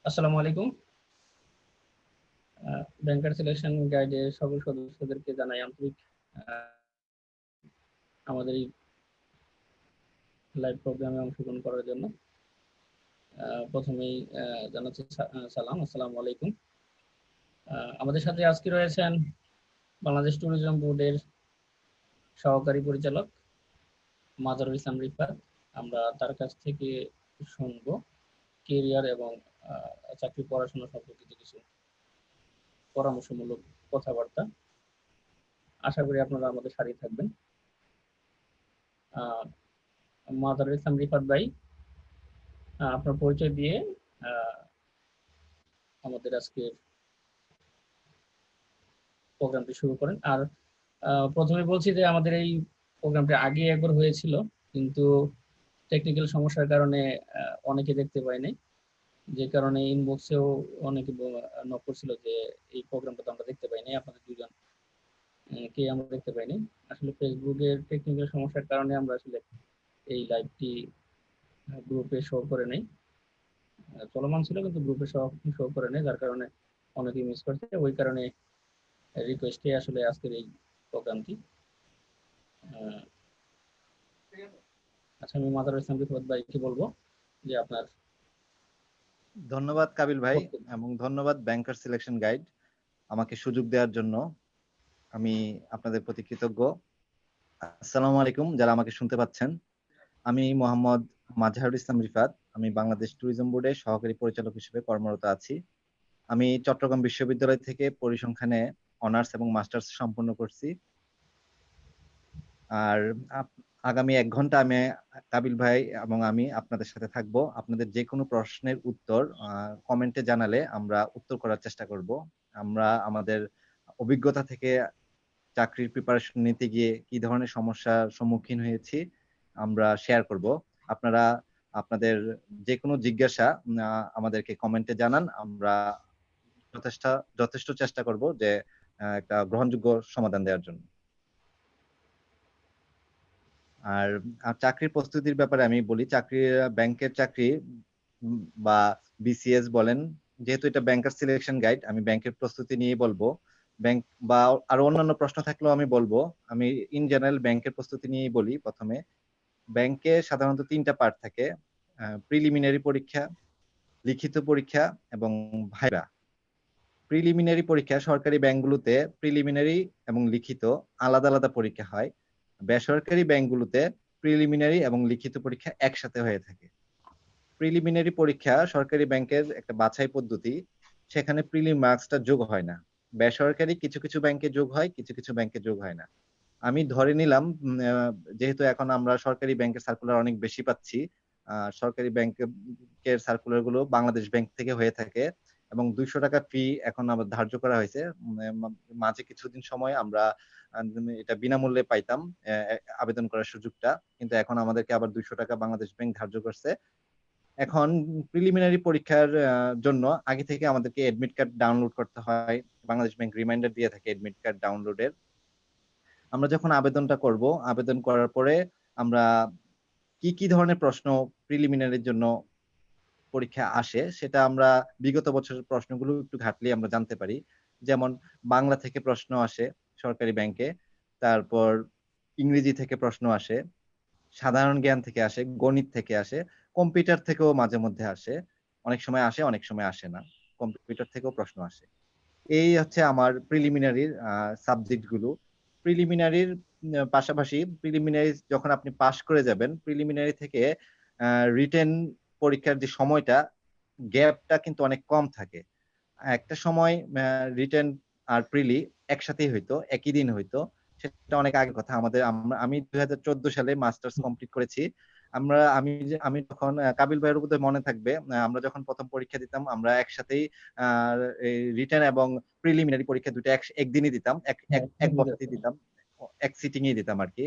আসসালামু আলাইকুম। ব্যাংকার সিলেকশন গাইডের সকল সদস্যদেরকে জানাই আন্তরিক আমাদের এই লাইভ প্রোগ্রামে অংশগ্রহণ করার জন্য। প্রথমেই জানাচ্ছি সালাম, আসসালামু আলাইকুম। আমাদের সাথে আজকে রয়েছেন বাংলাদেশ ট্যুরিজম বোর্ডের সহকারী পরিচালক মাজারুল ইসলাম রিফাত। আমরা তার কাছ থেকে শুনবো কেরিয়ার এবং চাকরি পড়াশোনা সম্পর্কিত কিছু পরামর্শমূলক কথাবার্তা। আশা করি আপনারা আমাদের সাথে থাকবেন। মাজারুল ইসলাম রিফাত ভাই, আপনার পরিচয় দিয়ে আমাদের আজকের প্রোগ্রামটি শুরু করেন। আর প্রথমে বলছি যে আমাদের এই প্রোগ্রামটি আগে একবার হয়েছিল, কিন্তু টেকনিক্যাল সমস্যার কারণে অনেকে দেখতে পায়নি, যে কারণে ইনবক্সেও অনেকে নক করছিল যে এই প্রোগ্রামটা তো আমরা দেখতে পাইনি, আপনাদের দুজন কে আমরা দেখতে পাইনি। আসলে ফেসবুকের টেকনিক্যাল সমস্যার কারণে আমরা আসলে এই লাইভটি গ্রুপে শো করে নেই, চলমান ছিল কিন্তু গ্রুপে শো করে নেই, যার কারণে অনেকেই মিস করছে। ওই কারণে রিকোয়েস্টে আসলে আজকের এই প্রোগ্রামটি। আচ্ছা, আমি মাদার ইসলাম রিফাত ভাইকে বলবো যে আপনার। ধন্যবাদ কাবিল ভাই এবং ধন্যবাদ ব্যাংকার সিলেকশন গাইড আমাকে সুযোগ দেওয়ার জন্য। আমি আপনাদের প্রতি কৃতজ্ঞ। আসসালামু আলাইকুম যারা আমাকে শুনতে পাচ্ছেন। আমি মোহাম্মদ মাজহারুল ইসলাম রিফাত। আমি বাংলাদেশ ট্যুরিজম বোর্ডে সহকারী পরিচালক হিসেবে কর্মরত আছি। আমি চট্টগ্রাম বিশ্ববিদ্যালয় থেকে পরিসংখ্যানে অনার্স এবং মাস্টার্স সম্পন্ন করছি। আর আগামী 1 ঘন্টা আমি কাবিল ভাই এবং আমি আপনাদের সাথে থাকবো। আপনাদের যে কোনো প্রশ্নের উত্তর কমেন্টে জানালে আমরা উত্তর করার চেষ্টা করব। আমরা আমাদের অভিজ্ঞতা থেকে চাকরির প্রিপারেশন নিতে গিয়ে কি ধরনের সমস্যার সম্মুখীন হয়েছি আমরা শেয়ার করব। আপনারা আপনাদের যে কোনো জিজ্ঞাসা আমাদেরকে কমেন্টে জানান। আমরা যথেষ্ট চেষ্টা করব যে একটা গ্রহণযোগ্য সমাধান দেওয়ার জন্য। আর চাকরির প্রস্তুতির ব্যাপারে আমি বলি, ব্যাংকের চাকরি বা বিসিএস বলেন, যেহেতু এটা ব্যাংকার সিলেকশন গাইড, আমি ব্যাংকের প্রস্তুতি নিয়ে বলবো। ব্যাংক বা আরো অন্যান্য প্রশ্ন থাকলেও আমি বলবো। আমি ইন জেনারেল ব্যাংকের প্রস্তুতি নিয়েই বলি। প্রথমে ব্যাংকে সাধারণত 3টা পার্ট থাকে: প্রিলিমিনারি পরীক্ষা, লিখিত পরীক্ষা এবং ভাইবা। প্রিলিমিনারি পরীক্ষা সরকারি ব্যাংকগুলোতে প্রিলিমিনারি এবং লিখিত আলাদা আলাদা পরীক্ষা হয়। বেসরকারি ব্যাংকগুলোতে প্রিলিমিনারি এবং লিখিত পরীক্ষা একসাথে হয়ে থাকে। প্রিলিমিনারি পরীক্ষা সরকারি ব্যাংকের একটা বাছাই পদ্ধতি, সেখানে প্রিলিম মার্কসটা যোগ হয় না। বেসরকারি কিছু কিছু ব্যাংকে যোগ হয়, কিছু কিছু ব্যাংকে যোগ হয় না। আমি ধরে নিলাম যেহেতু এখন আমরা সরকারি ব্যাংকের সার্কুলার অনেক বেশি পাচ্ছি, সরকারি ব্যাংকের সার্কুলার গুলো বাংলাদেশ ব্যাংক থেকে হয়ে থাকে এবং 200 টাকা ফি এখন আবার ধার্য করা হয়েছে। মাঝে কিছুদিন সময় আমরা এটা বিনামূল্যে পাইতাম আবেদন করার সুযোগটা, কিন্তু এখন আমাদেরকে আবার 200 টাকা বাংলাদেশ ব্যাংক ধার্য করছে। এখন প্রিলিমিনারি পরীক্ষার জন্য আগে থেকে আমাদেরকে এডমিট কার্ড ডাউনলোড করতে হয়। বাংলাদেশ ব্যাংক রিমাইন্ডার দিয়ে থাকে এডমিট কার্ড ডাউনলোডের। আমরা যখন আবেদনটা করব, আবেদন করার পরে আমরা কি কি ধরনের প্রশ্ন প্রিলিমিনারির জন্য পরীক্ষা আসে সেটা আমরা বিগত বছরের প্রশ্নগুলো একটু ঘাটলে আমরা জানতে পারি। যেমন বাংলা থেকে প্রশ্ন আসে সরকারি ব্যাংকে, তারপর ইংরেজি থেকে প্রশ্ন আসে, সাধারণ জ্ঞান থেকে আসে, গণিত থেকে আসে, কম্পিউটার থেকেও মাঝে মধ্যে আসে। অনেক সময় আসে, অনেক সময় আসে না। কম্পিউটার থেকেও প্রশ্ন আসে। এই হচ্ছে আমার প্রিলিমিনারির সাবজেক্ট গুলো। প্রিলিমিনারির পাশাপাশি প্রিলিমিনারি যখন আপনি পাশ করে যাবেন, প্রিলিমিনারি থেকে রিটেন পরীক্ষার যে সময়টা, গ্যাপটা কিন্তু অনেক কম থাকে। একটা সময় রিটেন আর প্রিলি একসাথেই হইতো, একই দিন হইতো। সেটা অনেক আগের কথা। আমি 2014 সালে মাস্টার্স কমপ্লিট করেছি। আমি যখন কাবিল ভাইয়ের বোধহয় মনে থাকবে, আমরা যখন প্রথম পরীক্ষা দিতাম আমরা একসাথেই রিটেন এবং প্রিলিমিনারি পরীক্ষা দুটো একদিনই দিতাম, এক বক্সেই দিতাম, এক সিটিং এ দিতাম আর কি।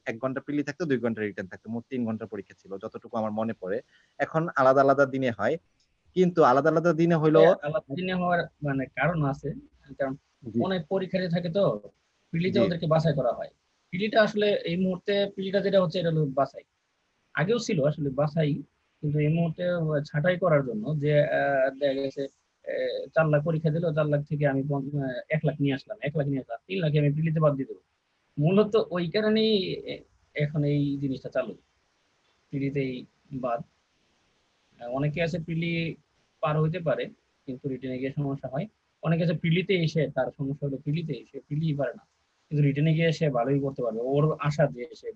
1 ঘন্টা প্রিলি থাকতো, 2 ঘন্টা রিটেন থাকতো, মোট 3 ঘন্টা পরীক্ষা ছিল যতটুকু আমার মনে পড়ে। এখন আলাদা আলাদা দিনে হয়, কিন্তু আলাদা আলাদা দিনে হইলো আলাদা দিনে হওয়ার মানে কারণ আছে, কারণ অনেক পরীক্ষার্থী থাকে তো পিলিতে ওদেরকে বাছাই করা হয়। পিলিটা আসলে এই মুহূর্তে পিলিটা যেটা হচ্ছে এটা হলো বাছাই, আগেও ছিল আসলে বাছাই, কিন্তু এই মুহূর্তে ছাঁটাই করার জন্য যে দেখা গেছে 4 লাখ পরীক্ষা দিল, 4 লাখ থেকে আমি 1 লাখ নিয়ে আসলাম, 1 লাখ নিয়ে আসলাম, 3 লাখে আমি প্রিলিতে বাদ দিয়ে দেবো। মূলত ওই কারণেই এখন এই জিনিসটা চালু, প্রিলিতেই বাদ। অনেকে আছে প্রিলি পার হইতে পারে কিন্তু রিটেনে গিয়ে সমস্যা হয়। অনেকে আছে প্রিলিতে এসে তার সমস্যা হলো প্রিলিতে এসে প্রিলি পারে না, কিন্তু রিটেনে গিয়ে সে ভালোই করতে পারবে, ওর আশা দিয়ে সে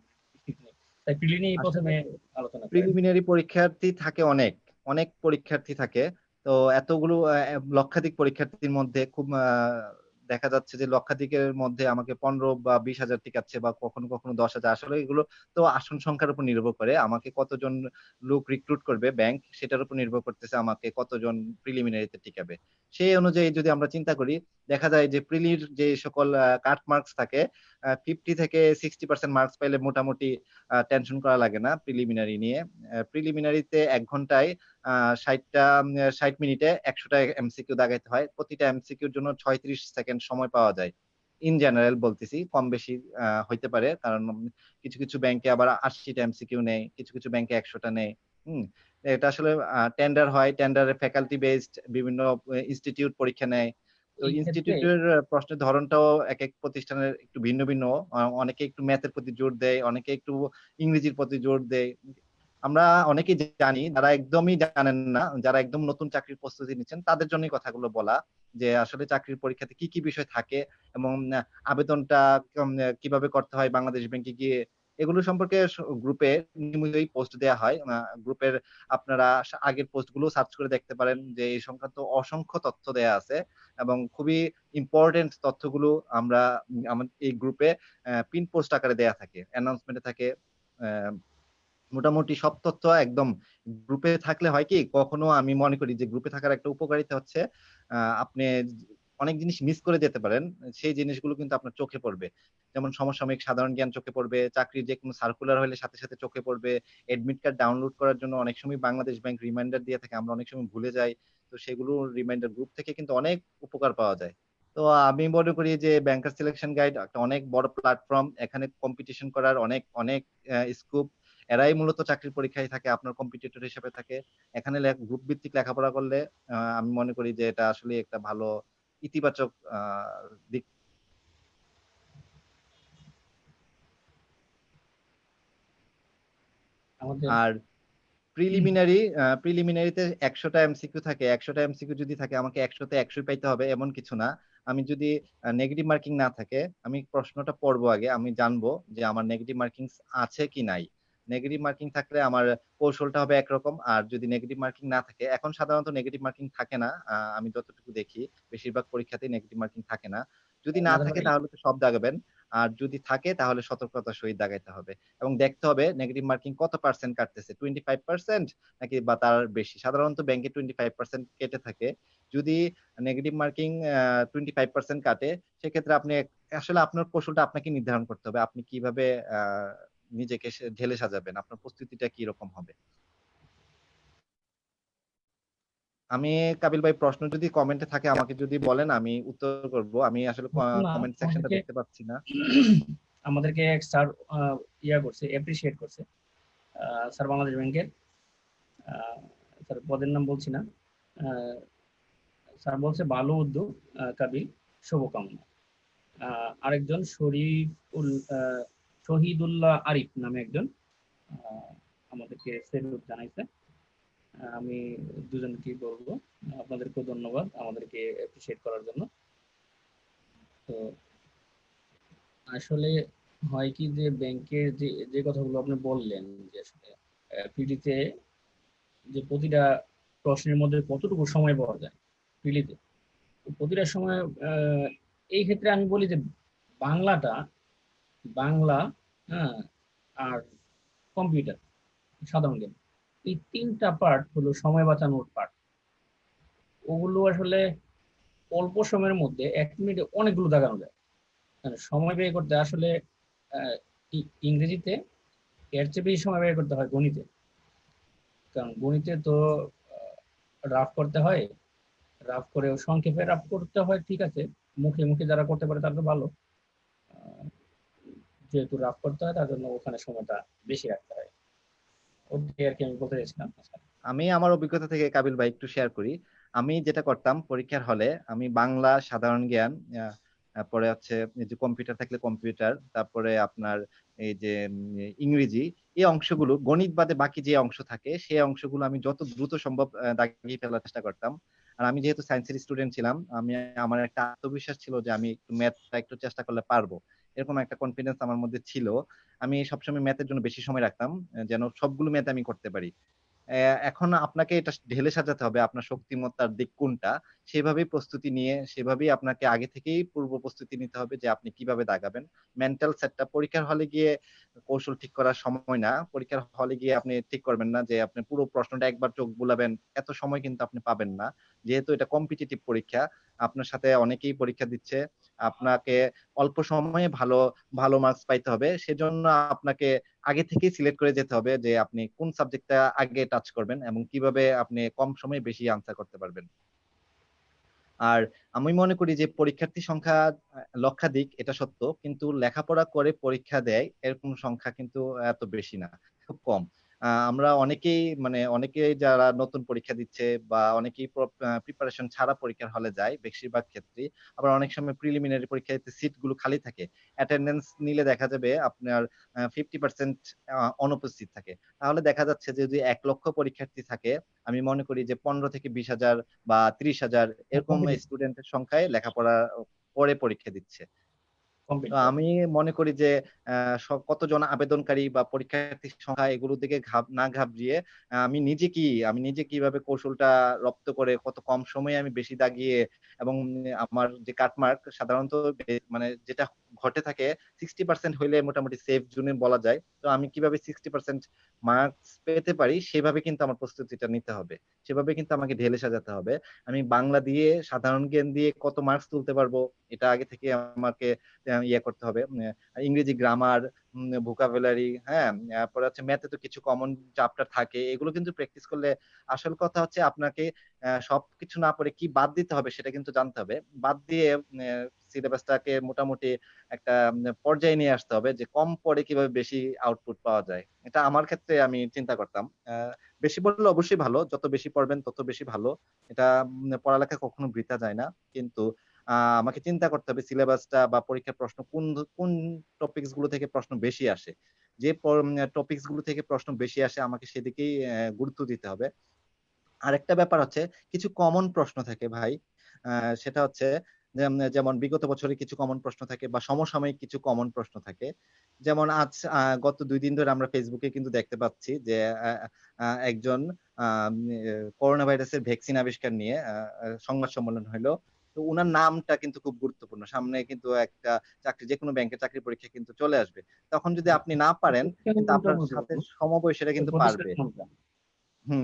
ঠিক নেই। তাই প্রিলি নিয়ে আসলে প্রথমে আলোচনা করেন। প্রিলিমিনারি পরীক্ষার্থী থাকে অনেক, অনেক পরীক্ষার্থী থাকে। তো এতগুলো লক্ষাধিক পরীক্ষার্থীর মধ্যে খুব দেখা যাচ্ছে যে লক্ষাধিকের মধ্যে আমাকে 15 বা 20 হাজার টিকাচ্ছে, বা কখনো কখনো 10 হাজার। আসলে এগুলো তো আসন সংখ্যার উপর নির্ভর করে, আমাকে কতজন লোক রিক্রুট করবে ব্যাংক সেটার উপর নির্ভর করতেছে আমাকে কতজন প্রিলিমিনারিতে টিকাবে। সেই অনুযায়ী যদি আমরা চিন্তা করি, দেখা যায় যে প্রিলির যে সকল কাট মার্কস থাকে, 50 থেকে 60% মার্কস পাইলে মোটামুটি টেনশন করা লাগে না প্রিলিমিনারি নিয়ে। প্রিলিমিনারিতে 1 ঘন্টায় 60 মিনিটে 100টা এমসিকিউ দাগাইতে হয়। প্রতিটা এমসিকিউর জন্য 36 সেকেন্ড সময় পাওয়া যায়। ইন জেনারেল বলতেছি, কম বেশি হইতে পারে, কারণ কিছু কিছু ব্যাংকে আবার 80টা এমসিকিউ নেয়, কিছু কিছু ব্যাংকে 100টা নেয়। হুম। এটা আসলে টেন্ডার হয়, টেন্ডারে ফ্যাকাল্টি বেসড বিভিন্ন ইনস্টিটিউট পরীক্ষা নেয়। তো এই ক্ষেত্রে ইনস্টিটিউটের প্রশ্নের ধরনটাও এক এক প্রতিষ্ঠানের একটু ভিন্ন ভিন্ন। অনেকে একটু ম্যাথের প্রতি জোর দেয়, অনেকে একটু ইংরেজির প্রতি জোর দেয়। আমরা অনেকেই জানি, যারা একদমই জানেন না, যারা একদম নতুন চাকরির প্রস্তুতি নিচ্ছেন, তাদের জন্যই কথাগুলো বলা, যে আসলে চাকরির পরীক্ষাতে কি কি বিষয় থাকে, এবং আবেদনটা কিভাবে করতে হয় বাংলাদেশ ব্যাংকে গিয়ে, এগুলো সম্পর্কে গ্রুপে নিয়মিতই পোস্ট দেওয়া হয়। গ্রুপের আপনারা আগের পোস্টগুলো সার্চ করে দেখতে পারেন, যে এই সংক্রান্ত অসংখ্য তথ্য দেয়া আছে, এবং খুবই ইম্পর্টেন্ট তথ্যগুলো আমরা আমাদের এই গ্রুপে পিন পোস্ট আকারে দেয়া থাকে, অ্যানাউন্সমেন্টে থাকে। আহ, মোটামুটি সব তথ্য একদম গ্রুপে থাকলে হয় কি, কখনো আমি মনে করি যে গ্রুপে থাকার একটা উপকারিতা হচ্ছে আপনি অনেক জিনিস মিস করে যেতে পারেন, সেই জিনিসগুলো কিন্তু আপনার চোখে পড়বে। যেমন সমসাময়িক সাধারণ জ্ঞান চোখে পড়বে, চাকরির যে কোনো সার্কুলার হলে সাথে সাথে চোখে পড়বে, এডমিট কার্ড ডাউনলোড করার জন্য অনেক সময় বাংলাদেশ ব্যাংক রিমাইন্ডার দিয়ে থাকে, আমরা অনেক সময় ভুলে যাই। তো সেগুলো রিমাইন্ডার গ্রুপ থেকে কিন্তু অনেক উপকার পাওয়া যায়। তো আমি মনে করি যে ব্যাংকার সিলেকশন গাইড একটা অনেক বড় প্ল্যাটফর্ম, এখানে কম্পিটিশন করার অনেক অনেক স্কোপ। এরাই মূলত চাকরির পরীক্ষায় থাকে, আপনার কম্পিটিটর হিসেবে থাকে। এখানে গ্রুপ ভিত্তিক লেখাপড়া করলে আমি মনে করি যে এটা আসলে একটা ভালো ইতিবাচক দিক। আমাদের আর প্রিলিমিনারিতে 100টা এমসিকিউ থাকে, 100টা এমসিকিউ যদি থাকে, আমাকে 100তে 100 পাইতে হবে এমন কিছু না। আমি যদি নেগেটিভ মার্কিং না থাকে, আমি প্রশ্নটা পড়বো আগে, আমি জানবো যে আমার নেগেটিভ মার্কিং আছে কি নাই। নেগেটিভ মার্কিং থাকলে আমার কৌশলটা হবে একরকম, আর যদি নেগেটিভ মার্কিং না থাকে, এখন সাধারণত নেগেটিভ মার্কিং থাকে না, আমি যতটুকু দেখি বেশিরভাগ পরীক্ষাতেই নেগেটিভ মার্কিং থাকে না। যদি না নাজার থাকে ভাই, তাহলে তো সব দাগাবেন, আর যদি থাকে তাহলে সতর্কতার সহিত দাগাইতে হবে, এবং দেখতে হবে নেগেটিভ মার্কিং কত পার্সেন্ট কাটতেছে, 25% নাকি বা তার বেশি। সাধারণত ব্যাংকে 25% কেটে থাকে। যদি নেগেটিভ মার্কিং 25% কাটে, সেক্ষেত্রে আপনি আসলে আপনার কৌশলটা আপনাকে নির্ধারণ করতে হবে, আপনি কিভাবে নিজেকে ঢেলে সাজাবেন, আপনার প্রস্তুতিটা কি রকম হবে। আমি কাবিল ভাই, প্রশ্ন যদি কমেন্টে থাকে আমাকে যদি বলেন, আমি উত্তর করব। আমি আসলে না কমেন্ট সেকশনটা আমাদেরকে দেখতে পাচ্ছি না। আমাদেরকে এক স্যার ইয়া করছে, অ্যাপ্রিসিয়েট করছে, স্যার বাংলাদেশ ব্যাংকের, স্যার পদের নাম বলছি না। আহ, স্যার বলছে ভালো উদ্যোগ কাবিল, শুভকামনা। আরেকজন শরীফুল শহীদুল্লাহ আরিফ নামে একজন আহ, আমাদেরকে সেলুট জানাইছে। আমি দুজনকেই বলবো আপনাদেরকেও ধন্যবাদ আমাদেরকে অ্যাপ্রিসিয়েট করার জন্য। তো আসলে হয় কি যে ব্যাংকের যে যে কথাগুলো আপনি বললেন, যে আসলে পিডিতে যে প্রতিটা প্রশ্নের মধ্যে কতটুকু সময় পাওয়া যায় পিলিতে, প্রতিটা সময় আহ, এই ক্ষেত্রে আমি বলি যে বাংলাটা, বাংলা, হ্যাঁ, আর কম্পিউটার, সাধারণ জ্ঞান, এই 3টা পার্ট হলো সময় বাঁচানোর পার্ট। ওগুলো আসলে অল্প সময়ের মধ্যে 1 মিনিটে অনেকগুলো দাগানো যায়। মানে সময় ব্যয় করতে আসলে আহ, ইংরেজিতে এর চেয়ে বেশি সময় ব্যয় করতে হয় গণিতে। কারণ গণিতে তো রাফ করতে হয়, রাফ করে সংক্ষেপে রাফ করতে হয়, ঠিক আছে, মুখে মুখে যারা করতে পারে তারা তো ভালো। আহ, যেহেতু রাফ করতে হয় তার জন্য ওখানে সময়টা বেশি রাখতে হয়। ওটাই আর কি আমি বলতে চাইছিলাম। আচ্ছা। আমি আমার অভিজ্ঞতা থেকে কাবিল ভাই একটু শেয়ার করি। আমি যেটা করতাম পরীক্ষার হলে, আমি বাংলা, সাধারণ জ্ঞান, তারপরে হচ্ছে এই যে কম্পিউটার থাকলে কম্পিউটার, তারপরে আপনার এই যে ইংরেজি, এই অংশগুলো, গণিত বাদে বাকি যে অংশ থাকে সেই অংশগুলো আমি যত দ্রুত সম্ভব দাগিয়ে ফেলার চেষ্টা করতাম। আর আমি যেহেতু সায়েন্সের স্টুডেন্ট ছিলাম, আমার একটা আত্মবিশ্বাস ছিল যে আমি একটু ম্যাথটা একটু চেষ্টা করলে পারবো, এরকম একটা কনফিডেন্স আমার মধ্যে ছিল। আমি সবসময় ম্যাথের জন্য বেশি সময় রাখতাম, যেন সবগুলো ম্যাথ আমি করতে পারি। এখন আপনাকে এটা ঢেলে সাজাতে হবে আপনার শক্তিমত্তার দিক কোনটা, সেভাবেই প্রস্তুতি নিয়ে সেভাবেই আপনাকে আগে থেকেই পূর্ব প্রস্তুতি নিতে হবে যে আপনি কিভাবে দাগাবেন। মেন্টাল সেটটা পরীক্ষার হলে গিয়ে কৌশল ঠিক করার সময় না, পরীক্ষার হলে গিয়ে আপনি ঠিক করবেন না যে আপনি পুরো প্রশ্নটা একবার চোখ বুলাবেন, এত সময় কিন্তু আপনি পাবেন না। যেহেতু এটা কম্পিটিটিভ পরীক্ষা, আপনার সাথে অনেকেই পরীক্ষা দিচ্ছে, আপনাকে অল্প সময়ে ভালো ভালো মার্কস পাইতে হবে, সেজন্য আপনাকে আগে থেকেই সিলেক্ট করে যেতে হবে যে আপনি কোন সাবজেক্টটা আগে টাচ করবেন এবং কিভাবে আপনি কম সময়ে বেশি আনসার করতে পারবেন। আর আমি মনে করি যে পরীক্ষার্থী সংখ্যা লক্ষাধিক, এটা সত্য, কিন্তু লেখাপড়া করে পরীক্ষা দেয় এরকম সংখ্যা কিন্তু এত বেশি না, খুব কম। আমরা অনেকেই, মানে অনেকেই যারা নতুন পরীক্ষা দিচ্ছে বা অনেকেই প্রিপারেশন ছাড়া পরীক্ষার হলে যায় বেশিরভাগ ক্ষেত্রে। আবার অনেক সময় প্রিলিমিনারি পরীক্ষাতে সিট গুলো খালি থাকে, অ্যাটেন্ডেন্স নিলে দেখা যাবে আপনার 50% অনুপস্থিত থাকে। তাহলে দেখা যাচ্ছে যে যদি 1 লক্ষ পরীক্ষার্থী থাকে, আমি মনে করি যে 15 থেকে 20 হাজার বা 30 হাজার এরকম কম্পিটিটিভ। স্টুডেন্টের সংখ্যায় লেখাপড়া করে পরীক্ষা দিচ্ছে। কমপ্লিট তো করে। আমি মনে করি যে কতজন আবেদনকারী বা পরীক্ষার্থীর সংখ্যা এগুলোর দিকে না ঘাবড়িয়ে আমি নিজে কিভাবে কৌশলটা রপ্ত করে কত কম সময়ে আমি বেশি দাগিয়ে, এবং আমার যে কাটমার্ক সাধারণত মানে যেটা ঘটে থাকে 60% হইলে মোটামুটি সেফ জোনে বলা যায়। তো আমি কিভাবে 60% মার্কস পেতে পারি সেভাবে কিন্তু আমার প্রস্তুতিটা নিতে হবে, সেভাবে কিন্তু আমাকে ঢেলে সাজাতে হবে। আমি বাংলা দিয়ে, সাধারণ জ্ঞান দিয়ে কত মার্কস তুলতে পারবো এটা আগে থেকে আমাকে ইয়ে করতে হবে। ইংরেজি গ্রামার, ভোকাবুলারি, হ্যাঁ, তারপরে হচ্ছে ম্যাথে তো কিছু কমন চ্যাপ্টার থাকে, এগুলো কিন্তু প্র্যাকটিস করলে, আসল কথা হচ্ছে আপনাকে সবকিছু না পড়ে কি বাদ দিতে হবে সেটা কিন্তু জানতে হবে। বাদ দিয়ে সিলেবাসটাকে মোটামুটি একটা পর্যায়ে নিয়ে আসতে হবে যে কম পড়ে কিভাবে বেশি আউটপুট পাওয়া যায়। এটা আমার ক্ষেত্রে আমি চিন্তা করতাম। বেশি পড়লে অবশ্যই ভালো, যত বেশি পড়বেন তত বেশি ভালো। এটা পড়ালেখা কখনো বৃথা যায় না, কিন্তু আমাকে চিন্তা করতে হবে সিলেবাসটা বা পরীক্ষার প্রশ্ন কোন টপিকস গুলো থেকে প্রশ্ন বেশি আসে। যে টপিকস গুলো থেকে প্রশ্ন বেশি আসে আমাকে সেদিকেই গুরুত্ব দিতে হবে। আরেকটা ব্যাপার হচ্ছে, কিছু কমন প্রশ্ন থাকে ভাই, সেটা হচ্ছে যেমন বিগত বছরে কিছু কমন প্রশ্ন থাকে বা সমসাময়িক কিছু কমন প্রশ্ন থাকে। যেমন আজ গত 2 দিন ধরে আমরা ফেসবুকে কিন্তু দেখতে পাচ্ছি যে একজন করোনা ভাইরাসের ভ্যাকসিন আবিষ্কার নিয়ে সংবাদ সম্মেলন হলো। তো উনার নামটা কিন্তু খুব গুরুত্বপূর্ণ, সামনে কিন্তু একটা চাকরি, যে কোনো ব্যাংকের চাকরি পরীক্ষা কিন্তু চলে আসবে। তখন যদি আপনি না পারেন, কিন্তু প্রতিষ্ঠানের আপনার নামটা সাথে বলতে সমবয়সীরা ওই কিন্তু পারবে। প্রতিষ্ঠানের নামটা।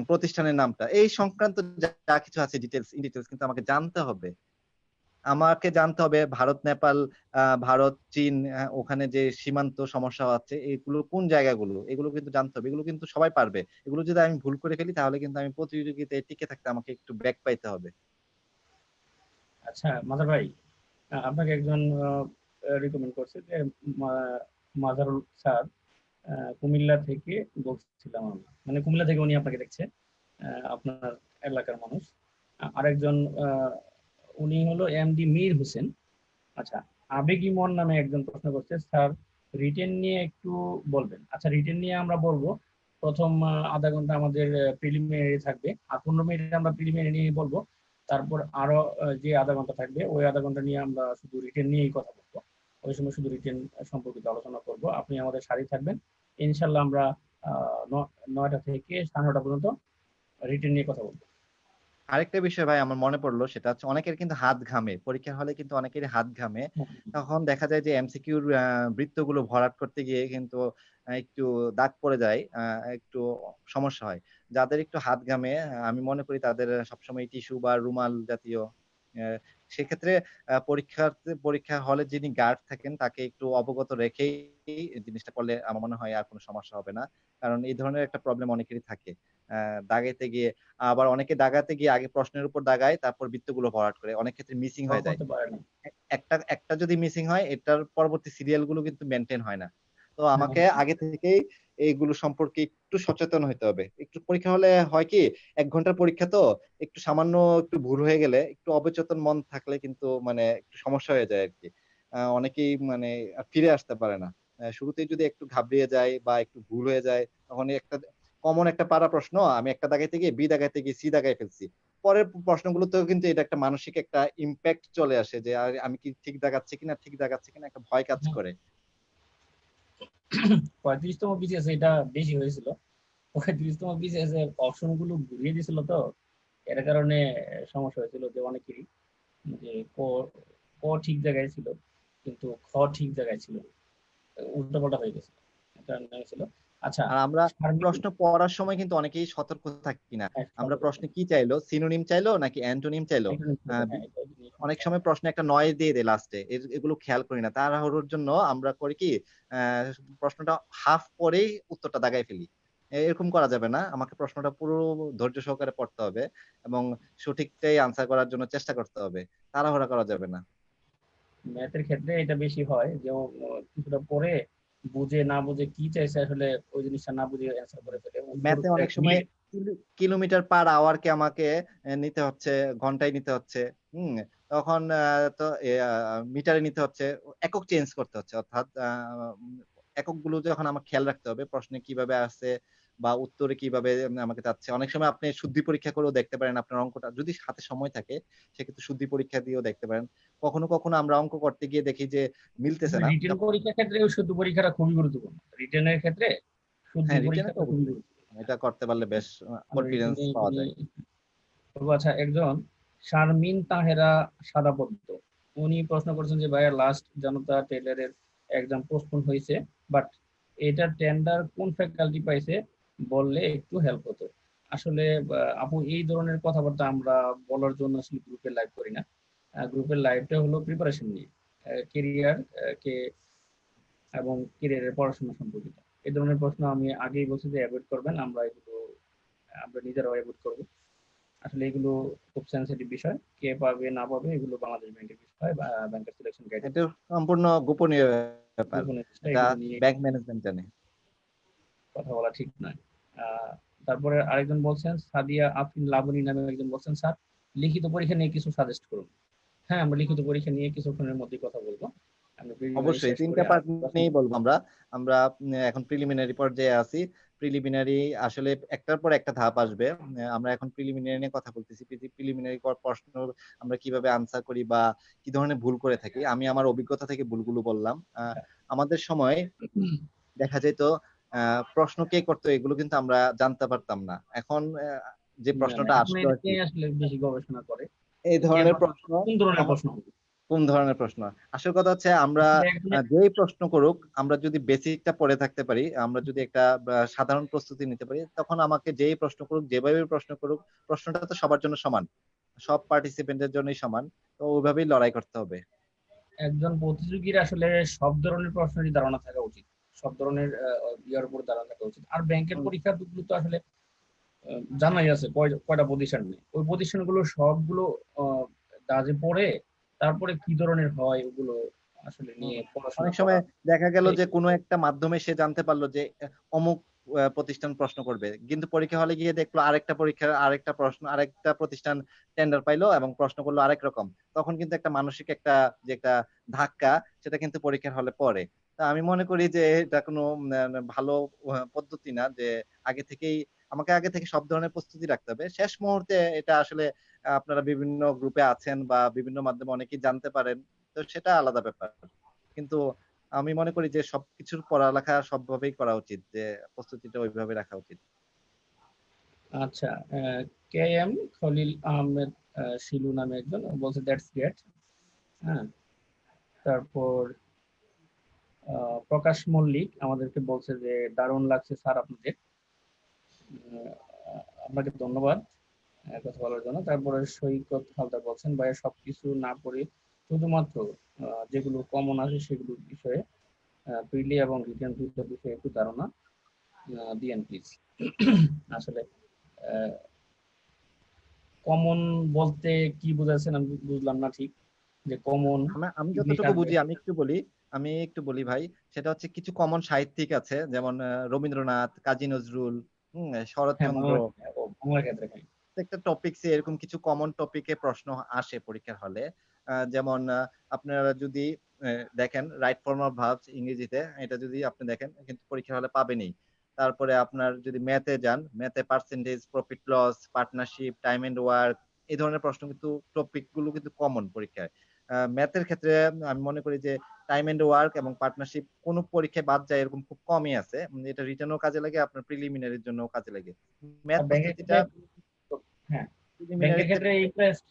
প্রতিষ্ঠানের নামটা, এই সংক্রান্ত যা কিছু আছে ডিটেলস কিন্তু আমাকে জানতে হবে। আমাকে জানতে হবে ভারত নেপাল, ভারত চীন, ওখানে যে সীমান্ত সমস্যা আছে এগুলো কোন জায়গাগুলো, এগুলো কিন্তু জানতে হবে। এগুলো কিন্তু সবাই পারবে। এগুলো যদি আমি ভুল করে ফেলি তাহলে কিন্তু আমি প্রতিযোগিতায় টিকে থাকতে আমাকে একটু ব্যাক পাইতে হবে। আচ্ছা মাদার ভাই, আপনাকে একজন রিকমেন্ড করছে যে মাজারুল স্যার, কুমিল্লা থেকে বলছিলাম আমি, মানে কুমিল্লা থেকে উনি আপনাকে দেখছে, আপনার এলাকার মানুষ। আরেকজন উনি হলো এমডি মীর হোসেন। আচ্ছা, আবেগ ইমন নামে একজন প্রশ্ন করছে, স্যার রিটেন নিয়ে একটু বলবেন। আচ্ছা, রিটেন নিয়ে আমরা বলবো। প্রথম আধা ঘন্টা আমাদের প্রিলিমিনারি থাকবে, আর 15 মিনিট আমরা প্রিলিমিনারি নিয়ে বলবো। তারপর আরো যে আধা ঘন্টা থাকবে ওই আধা ঘন্টা নিয়ে আমরা শুধু রিটেন নিয়েই কথা বলবো। ওই সময় শুধু রিটেন সম্পর্কিত আলোচনা করব। আপনি আমাদের সাথেই থাকবেন। ইনশাল্লাহ আমরা 9টা থেকে 9:30 পর্যন্ত রিটেন নিয়ে কথা বলবো। আরেকটা বিষয় ভাই আমার মনে পড়লো, সেটা হচ্ছে অনেকের কিন্তু হাত ঘামে পরীক্ষার হলে, কিন্তু অনেকেরই হাত ঘামে। তখন দেখা যায় যে এমসিকিউর বৃত্তগুলো ভরাট করতে গিয়ে কিন্তু একটু দাগ পড়ে যায়, একটু সমস্যা হয়। যাদের একটু হাত ঘামে, আমি মনে করি তাদের সবসময় টিস্যু বা রুমাল জাতীয়, আহ, সেক্ষেত্রে পরীক্ষা হলে যিনি গার্ড থাকেন তাকে একটু অবগত রেখেই এই জিনিসটা করলে আমার মনে হয় আর কোনো সমস্যা হবে না। কারণ এই ধরনের একটা প্রবলেম অনেকেরই থাকে, দাগাইতে গিয়ে। আবার অনেকে দাগাতে গিয়ে আগে প্রশ্নের উপর দাগায়, তারপর বৃত্তগুলো ভরাট করে, অনেক ক্ষেত্রে মিসিং সলভ হয়ে যায়। করতে পারে না। একটা একটা যদি মিসিং হয়, এটার পরবর্তী সিরিয়াল গুলো কিন্তু মেনটেন হয় না। তো আমাকে আগে থেকেই এইগুলো সম্পর্কে একটু সচেতন হতে হবে। একটু পরীক্ষা হলে হয় কি ১ ঘন্টার পরীক্ষা তো একটু সামান্য একটু ভুল হয়ে গেলে একটু অবচেতন মন থাকলে কিন্তু মানে একটু সমস্যা হয়ে যায় আরকি। অনেকেই মানে আর ফিরে আসতে পারে না। শুরুতেই যদি একটু ঘাবড়িয়ে যায় বা একটু ভুল হয়ে যায় তখনই একটা কমন একটা পারা প্রশ্ন আমি একটা দাগাইতে গিয়ে বি দাগাইতে গিয়ে সি দাগায় ফেলছি। পরের প্রশ্নগুলোতেও কিন্তু এটা একটা মানসিক একটা ইমপ্যাক্ট চলে আসে যে আমি কি ঠিক দাগাচ্ছি কিনা, ঠিক দাগাচ্ছি কিনা একটা ভয় কাজ করে। 35তম বিসিএস এটা বেশি হয়েছিল। 35তম বিসিএস এর অপশন গুলো ঘুরিয়ে দিছিল তো এর কারণে সমস্যা হয়েছিল যে অনেকেরই যে ক ঠিক জায়গায় ছিল কিন্তু খ ঠিক জায়গায় ছিল, উল্টোপাল্টা হয়ে গেছে, এটা হয়েছিল। আচ্ছা, আর আমরা শারমিন, প্রশ্ন পড়ার সময় কিন্তু অনেকেই সতর্ক থাকি না। হ্যাঁ, আমরা সতর্ক প্রশ্নে কি চাইলো? সিনোনিম চাইলো নাকি অ্যান্টোনিম চাইলো? একদমই আ ছিল, হ্যাঁ, এটা জিনিস অনেক সমস্যা সময় হয়। প্রশ্নে একটা নয়েজ দিয়ে দেয় লাস্টে। এগুলো খেয়াল করি না। তাড়াহুড়োর জন্য আমরা করি কি আ প্রশ্নটা হাফ পড়েই উত্তরটা দাগায় ফেলি। এরকম করা যাবে না। আমাকে প্রশ্নটা পুরো ধৈর্য সহকারে পড়তে হবে এবং সঠিকটাই আনসার করার জন্য চেষ্টা করতে হবে। তাড়াহুড়া করা যাবে না। ম্যাথের ক্ষেত্রে এটা বেশি হয় যে ও কিছুটা পরে বুঝে না বুঝে কি চাইছে আসলে ওই জিনিসটা না বুঝে অ্যান্সার করে ফেলে, ম্যাথে উত্তরটা অনেক সময় ঘুরিয়ে। কিলোমিটার পার আওয়ার কে আমাকে নিতে হচ্ছে, ঘন্টায় নিতে হচ্ছে। হুম? তখন তো মিটারে নিতে হচ্ছে। একক চেঞ্জ করতে হচ্ছে। অর্থাৎ এককগুলো যখন আমার খেয়াল রাখতে হবে, প্রশ্নে কিভাবে আসছে বা উত্তরে কিভাবে আমাকে চাচ্ছে। অনেক সময় আপনি শুদ্ধি পরীক্ষা করেও দেখতে পারেন আপনার অঙ্কটা যদি হাতে সময় থাকে, সেক্ষেত্রে শুদ্ধি পরীক্ষা দিয়েও দেখতে পারেন। কখনো, কখনো আমরা অঙ্ক করতে গিয়ে দেখি যে মিলতেছে না। রিটেন পরীক্ষার ক্ষেত্রে শুদ্ধ পরীক্ষাটা খুবই গুরুত্বপূর্ণ। রিটেনের ক্ষেত্রে শুদ্ধ হ্যাঁ, রিটেনে তো পরীক্ষাটা খুবই অবশ্যই। গুরুত্বপূর্ণ। এটা করতে পারলে বেশ আমরা কনফিডেন্স রিটেনে পাওয়া যায়। আচ্ছা, একজন শারমিন তাহেরা সাদাপদ্ম, উনি প্রশ্ন করছেন যে ভাইয়া লাস্ট জনতা টেইলারের এক্সাম পোস্টপোন হয়েছে, বাট এটা টেন্ডার কোন ফ্যাকাল্টি পাইছে বললে একটু হেল্প হতো। আসলে আপু এই ধরনের কথাবার্তা আমরা বলার জন্য আসলে গ্রুপে লাইভ করি না। গ্রুপের লাইভটা হলো প্রিপারেশন নিয়ে, কেরিয়ার কে এবং কেরিয়ারের পড়াশোনা সম্পর্কিত। এই ধরনের প্রশ্ন আমি আগেই বলছি যে অ্যাভয়েড করবেন, আমরা নিজেরাও অ্যাভয়েড করবো। আসলে এগুলো খুব সেনসিটিভ বিষয়, কে পাবে না পাবে এগুলো বাংলাদেশ ব্যাংকের বিষয় বা ব্যাংকের সিলেকশন গাইডের এটা বিষয়। সম্পূর্ণ গোপনীয় ব্যাপার। গোপনীয় বিষয়, এটা এগুলো নিয়ে ব্যাংক ম্যানেজমেন্ট জানে। কথা বলা ঠিক নয়। তারপরে আরেকজন বলছেন, সাদিয়া আফরিন লাবণী নামে একজন বলছেন, স্যার লিখিত পরীক্ষা নিয়ে কিছু সাজেস্ট করুন। হ্যাঁ, আমরা লিখিত পরীক্ষা নিয়ে কিছুক্ষণের মধ্যে কথা বলবো। আমরা প্রিলিমিনারি অবশ্যই শেষ ৩ করে টা আর পার্ট নিয়েই বলবো আমরা। আমরা এখন প্রিলিমিনারি পর্যায়ে আছি। প্রিলিমিনারি আসলে একটার পর একটা ধাপ আসবে। আমরা এখন প্রিলিমিনারি নিয়ে কথা বলতেছি। প্রিলিমিনারি প্রশ্ন আমরা কিভাবে আনসার করি বা কি ধরনের ভুল করে থাকি। আমি আমার অভিজ্ঞতা থেকে ভুলগুলো বললাম। আমাদের সময় দেখা যেত প্রশ্ন কে করতো এগুলো কিন্তু আমরা জানতে পারতাম না। এখন যে না, না, প্রশ্নটা এখন আসলো এটা আরকি, নিয়ে আসলে বেশি গবেষণা করে এই কে ধরনের প্রশ্ন প্রশ্ন কোন ধরনের তখন প্রশ্ন হবে। কোন ধরনের প্রশ্ন? আসল কথা হচ্ছে আমরা আসলে একজনের যেই প্রশ্ন করুক, আমরা যদি বেসিকটা পড়ে থাকতে পারি, আমরা যদি একটা সাধারণ প্রস্তুতি নিতে পারি, তখন আমাকে যেই প্রশ্ন করুক, যেভাবে প্রশ্ন করুক, প্রশ্নটা তো সবার জন্য সমান। সব পার্টিসিপেন্টের জন্যই সমান। তো ওইভাবেই লড়াই করতে হবে। একজন প্রতিযোগীর আসলে সব ধরনের প্রশ্নেরই ধারণা থাকা উচিত, সব ধরনের ইয়ার উপর ধারণা থাকা উচিত। আর ব্যাংকের হুম, পরীক্ষাগুলো তো আসলে জানাই আছে কয়টা পজিশন নেই, ওই পজিশন গুলো সবগুলো কাজে পড়ে তারপরে কি ধরনের হয় ওগুলো আসলে হুম। নিয়ে পড়াশোনা অনেক করা। সময় দেখা গেল এই যে কোনো একটা মাধ্যমে সে জানতে পারলো যে অমুক প্রতিষ্ঠান প্রশ্ন করবে। কিন্তু পরীক্ষা হলে গিয়ে দেখলো আরেকটা পরীক্ষার আরেকটা প্রশ্ন আরেকটা প্রতিষ্ঠান টেন্ডার পাইলো এবং প্রশ্ন করলো আরেক রকম। তখন কিন্তু একটা মানসিক একটা যে একটা ধাক্কা সেটা কিন্তু পরীক্ষার হলে পড়ে। তা আমি মনে করি যে এটা কোনো ভালো পদ্ধতি না যে আগে থেকেই আমাকে আগে থেকে সব ধরনের প্রস্তুতি রাখতে হবে। শেষ মুহূর্তে এটা আসলে আপনারা বিভিন্ন গ্রুপে আছেন বা বিভিন্ন মাধ্যমে অনেকেই জানতে পারেন। তো সেটা আলাদা ব্যাপার। কিন্তু আমি মনে করি যে সবকিছুর পড়ালেখা সবভাবেই করা উচিত। যে প্রস্তুতিটা ওইভাবে রাখা উচিত। আচ্ছা, কে এম খলিল আহমেদ শিলু নামে একজন বলছে দ্যাটস গ্রেট। হ্যাঁ, তারপর প্রকাশ মল্লিক আমাদেরকে বলছে যে দারুণ লাগছে স্যার আপনাদের। আপনাকে ধন্যবাদ কথা বলার জন্য। তারপরে সৈকত হালদার বলছেন ভাইয়া সবকিছু না পড়ে শুধুমাত্র যেগুলো কমন আছে সেগুলোর বিষয়ে প্রিলি এবং রিটেন দুটো বিষয়ে একটু ধারণা দিয়েন প্লিজ। আসলে কমন বলতে কি বোঝাচ্ছেন আমি বুঝলাম না ঠিক, যে কমন আমি কি জিনিস যতটুকু আসবে বুঝি আমি সেটা। একটু বলি। আমি একটু বলি ভাই, সেটা হচ্ছে কিছু কমন সাহিত্যিক আছে, যেমন রবীন্দ্রনাথ, কাজী নজরুল, হ্যাঁ, শরৎচন্দ্র। বাংলার ক্ষেত্রে হ্যাঁ। প্রত্যেকটা টপিকসে এরকম কিছু কমন টপিকে প্রশ্ন আসে পরীক্ষার হলে। যেমন আপনারা যদি দেখেন রাইট ফর্ম অফ ভার্বস ইংরেজিতে, এটা যদি আপনি দেখেন কিন্তু পরীক্ষার হলে পাবেনই। তারপরে আপনার যদি ম্যাথে যান, ম্যাথে percentage, profit loss, partnership, time and work, এই ধরনের প্রশ্ন কিন্তু টপিক গুলো কিন্তু কমন পরীক্ষায়। ম্যাথের ক্ষেত্রে আমি মনে করি যে টাইম এন্ড ওয়ার্ক এবং পার্টনারশিপ কোন পরীক্ষায় বাদ যায় এরকম খুব কমই আছে। এটা রিটেনও কাজে লাগে, আপনার প্রিলিমিনারির জন্য কাজে লাগে। ম্যাথ আর ব্যাংকের প্রস্তুতিটা ক্ষেত্রে হ্যাঁ, ব্যাংকের প্রিলিমিনারিতে ক্ষেত্রে ইন্টারেস্ট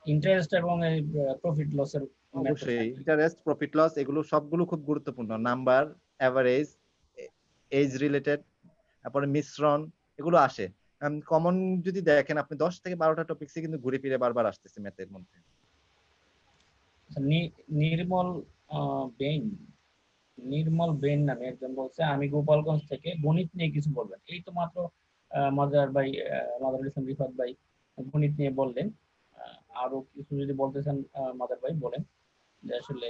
ইন্টারেস্ট এবং এই প্রফিট লসের ম্যাথ অবশ্যই থাকে। ইন্টারেস্ট, প্রফিট লস এগুলো সবগুলো খুব গুরুত্বপূর্ণ। নাম্বার, এভারেজ, এজ রিলেটেড, তারপরে মিশ্রণ, এগুলো আসে। কমন যদি দেখেন আপনি 10 থেকে 12টা টপিকসে কিন্তু ঘুরে ফিরে বারবার আসতেছে ম্যাথের মধ্যে। আচ্ছা, নির্মল বেইন নির্মল বেন নামে একজন বলছে, আমি গোপালগঞ্জ থেকে, গণিত নিয়ে কিছু বলবেন। এই তো মাত্র মাদার ভাই, মাদারুল ইসলাম রিফাত ভাই গণিত নিয়ে বললেন। আরো কিছু যদি বলতে চান মাদার ভাই বলেন, যে আসলে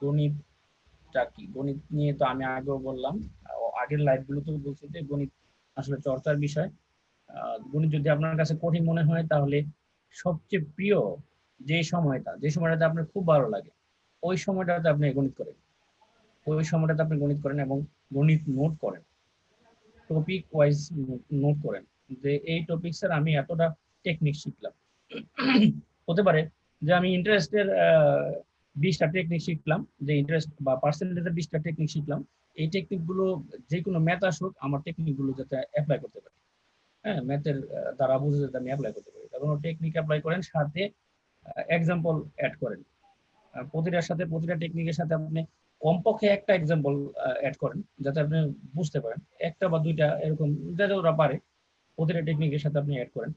গণিতটা কি। গণিত নিয়ে তো আমি আগেও বললাম, আগের লাইভ গুলোতে বলছি যে গণিত আসলে চর্চার বিষয়। গণিত যদি আপনার কাছে কঠিন মনে হয়, তাহলে সবচেয়ে প্রিয় যে সময়টাতে আপনার খুব ভালো লাগে, ওই সময়টাতে আপনি গণিত করেন। ওই সময়টাতে আপনি গণিত করেন এবং গণিত নোট করেন, টপিক ওয়াইজ নোট করেন, যে এই টপিক স্যার আমি এতটা টেকনিক শিখলাম। হতে পারে যে আমি ইন্টারেস্টের 20টা টেকনিক শিখলাম, যে ইন্টারেস্ট বা পার্সেন্টেজের 20টা টেকনিক শিখলাম। এই টেকনিক গুলো যে কোনো ম্যাথ আসুক, আমার টেকনিক গুলো যাতে অ্যাপ্লাই করতে পারি। হ্যাঁ, ম্যাথের দ্বারা বুঝে যাতে আমি অ্যাপ্লাই করতে পারি, কোনো টেকনিক অ্যাপ্লাই করেন, সাথে এক্সাম্পল অ্যাড করেন। প্রতিটার সাথে, প্রতিটা টেকনিকের সাথে আপনি কমপক্ষে একটা এক্সাম্পল অ্যাড করেন, যাতে আপনি বুঝতে পারেন। একটা বা দুইটা এরকম, যাতে ওরা পারে, প্রতিটা টেকনিকের সাথে আপনি অ্যাড করেন।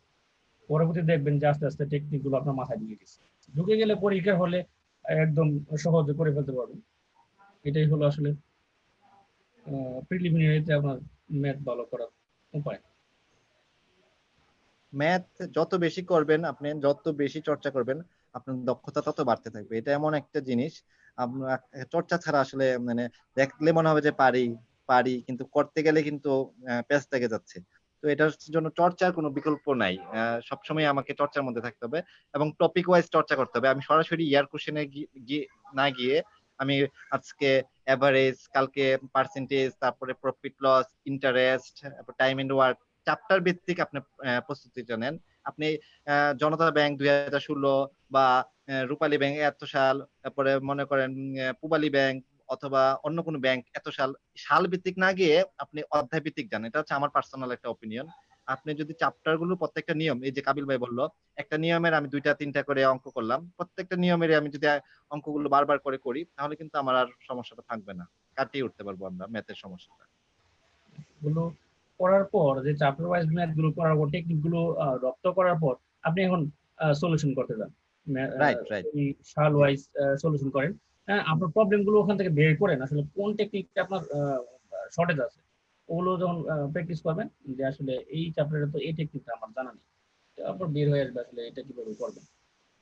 পরবর্তীতে দেখবেন যে আস্তে আস্তে টেকনিক গুলো আপনার মাথায় ঢুকে গেছে, ঢুকে গেলে পরীক্ষার হলে একদম সহজে করে ফেলতে পারবেন। এটাই হলো আসলে প্রিলিমিনারিতে আপনার ম্যাথ ভালো করার উপায়। ম্যাথ যত বেশি করবেন, আপনি যত বেশি চর্চা করবেন, আপনার দক্ষতা তত বাড়তে থাকবে। এটা এমন একটা জিনিস, আপনার চর্চা ছাড়া আসলে মানে দেখলে মনে হবে যে পারি পারি, কিন্তু করতে গেলে কিন্তু পেছ থেকে যাচ্ছে। তো এটার জন্য চর্চার কোনো বিকল্প নাই। সবসময় আমাকে চর্চার মধ্যে থাকতে হবে এবং টপিক ওয়াইজ চর্চা করতে হবে। আমি সরাসরি ইয়ার কোশ্চেনে না গিয়ে আমি আজকে এভারেজ, কালকে পার্সেন্টেজ, তারপরে প্রফিট লস, ইন্টারেস্ট, তারপর টাইম এন্ড ওয়ার্ক, চ্যাপ্টার ভিত্তিক আপনি প্রস্তুতিটা নেন। আপনি জনতা ব্যাংক 2016 বা রূপালী ব্যাংক এত সাল, তারপরে মনে করেন পূবালী ব্যাংক অথবা অন্য কোনো ব্যাংক এত সাল, সাল ভিত্তিক না গিয়ে আপনি অধ্যায় ভিত্তিক যান। এটা হচ্ছে আমার পার্সোনাল একটা অপিনিয়ন। আপনি যদি চ্যাপ্টার গুলো প্রত্যেকটা নিয়ম, এই যে কাবিল ভাই বললো, একটা নিয়মের আমি 2টা 3টা করে অঙ্ক করলাম, প্রত্যেকটা নিয়মের আমি যদি অঙ্কগুলো বারবার করে করি, তাহলে কিন্তু আমার আর সমস্যাটা থাকবে না, কাটিয়ে উঠতে পারবো আমরা ম্যাথের সমস্যাটা। গুলো করার পর, যে চ্যাপ্টার ওয়াইজ ম্যাথ গুলো করার পর, টেকনিক গুলো রপ্ত করার পর, আপনি এখন সলিউশন করতে যান। Right, right. ওই সাল জি। ওয়াইজ সলিউশন করেন। হ্যাঁ, আপনার প্রবলেম গুলো ওখান থেকে বের করেন, আসলে কোন টেকনিকটা আপনার শর্টেজ আছে, ওগুলো যখন প্র্যাকটিস করবেন, যে আসলে এই চ্যাপ্টারে তো এই টেকনিকটা আমার জানা নেই, তারপর বের হয়ে আসবে আসলে এটা কিভাবে করবেন।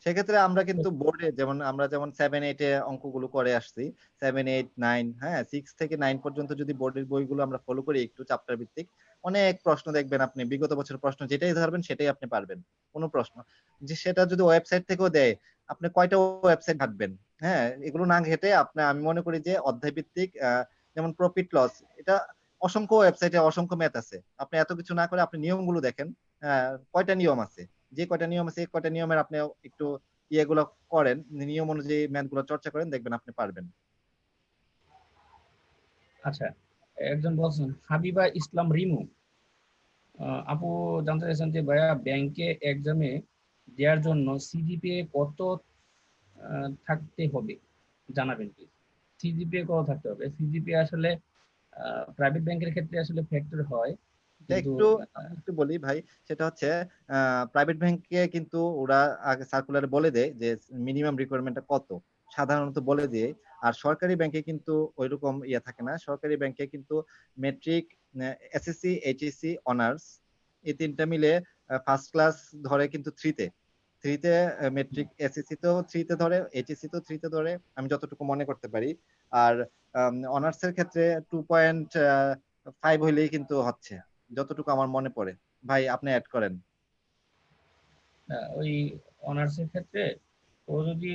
সেক্ষেত্রে আমরা কিন্তু বোর্ডে যেমন আমরা যেমন 7 8-এ অঙ্কগুলো করে আসছি, 7 8 9, হ্যাঁ, 6 থেকে 9 পর্যন্ত যদি বোর্ডের বইগুলো আমরা ফলো করি একটু চ্যাপ্টার ভিত্তিক, অনেক প্রশ্ন দেখবেন আপনি বিগত বছরের প্রশ্ন যেটাই ধরবেন সেটাই আপনি পারবেন। কোনো প্রশ্ন যে সেটা যদি ওয়েবসাইট থেকেও দেয়, আপনি কয়টা ওয়েবসাইট ঘাটবেন? হ্যাঁ, এগুলো না ঘেটে আপনি, আমি মনে করি যে অধ্যায় ভিত্তিক, যেমন প্রফিট লস, এটা অসংখ্য ওয়েবসাইটে অসংখ্য ম্যাথ আছে। আপনি এত কিছু না করে আপনি নিয়মগুলো দেখেন। কয়টা নিয়ম আছে, যে কয়টা নিয়ম আছে এই কয়টা নিয়মের আপনি একটু ইয়েগুলো করেন, নিয়ম অনুযায়ী ম্যাথ গুলো চর্চা করেন, দেখবেন আপনি পারবেন। আচ্ছা, একজন বলছেন হাবিবা ইসলাম রিমু, আপু জানতে চাইছেন যে ভাইয়া, ব্যাংকে এক্সামে দেওয়ার জন্য সিজিপিএ কত থাকতে হবে, জানাবেন প্লিজ। সিজিপিএ কত থাকতে হবে? সিজিপিএ আসলে প্রাইভেট ব্যাংকের ক্ষেত্রে আসলে ফ্যাক্টর হয়, এটা কিন্তু একটু আমি একটু বলি ভাই, সেটা হচ্ছে প্রাইভেট ব্যাংকে কিন্তু ওরা আগে সার্কুলারে বলে দেয় যে মিনিমাম রিকোয়ারমেন্টটা কত, সাধারণত বলে দিয়ে। আর সরকারি ব্যাংকে কিন্তু ওইরকম ইয়ে থাকে না। সরকারি ব্যাংকে কিন্তু মেট্রিক, এসএসসি, এইচএসসি, অনার্স, এই তিনটা মিলে ফার্স্ট ক্লাস ধরে কিন্তু 3-তে 3-তে মেট্রিক, এসএসসি তো 3-তে ধরে, এইচএসসি তো 3-তে ধরে, আমি যতটুকু মনে করতে পারি। আর অনার্সের ক্ষেত্রে 2.5 হইলেই কিন্তু হচ্ছে, যতটুকু আমার মনে পড়ে। ভাই আপনি অ্যাড করেন। ওই অনার্সের ক্ষেত্রে ও যদি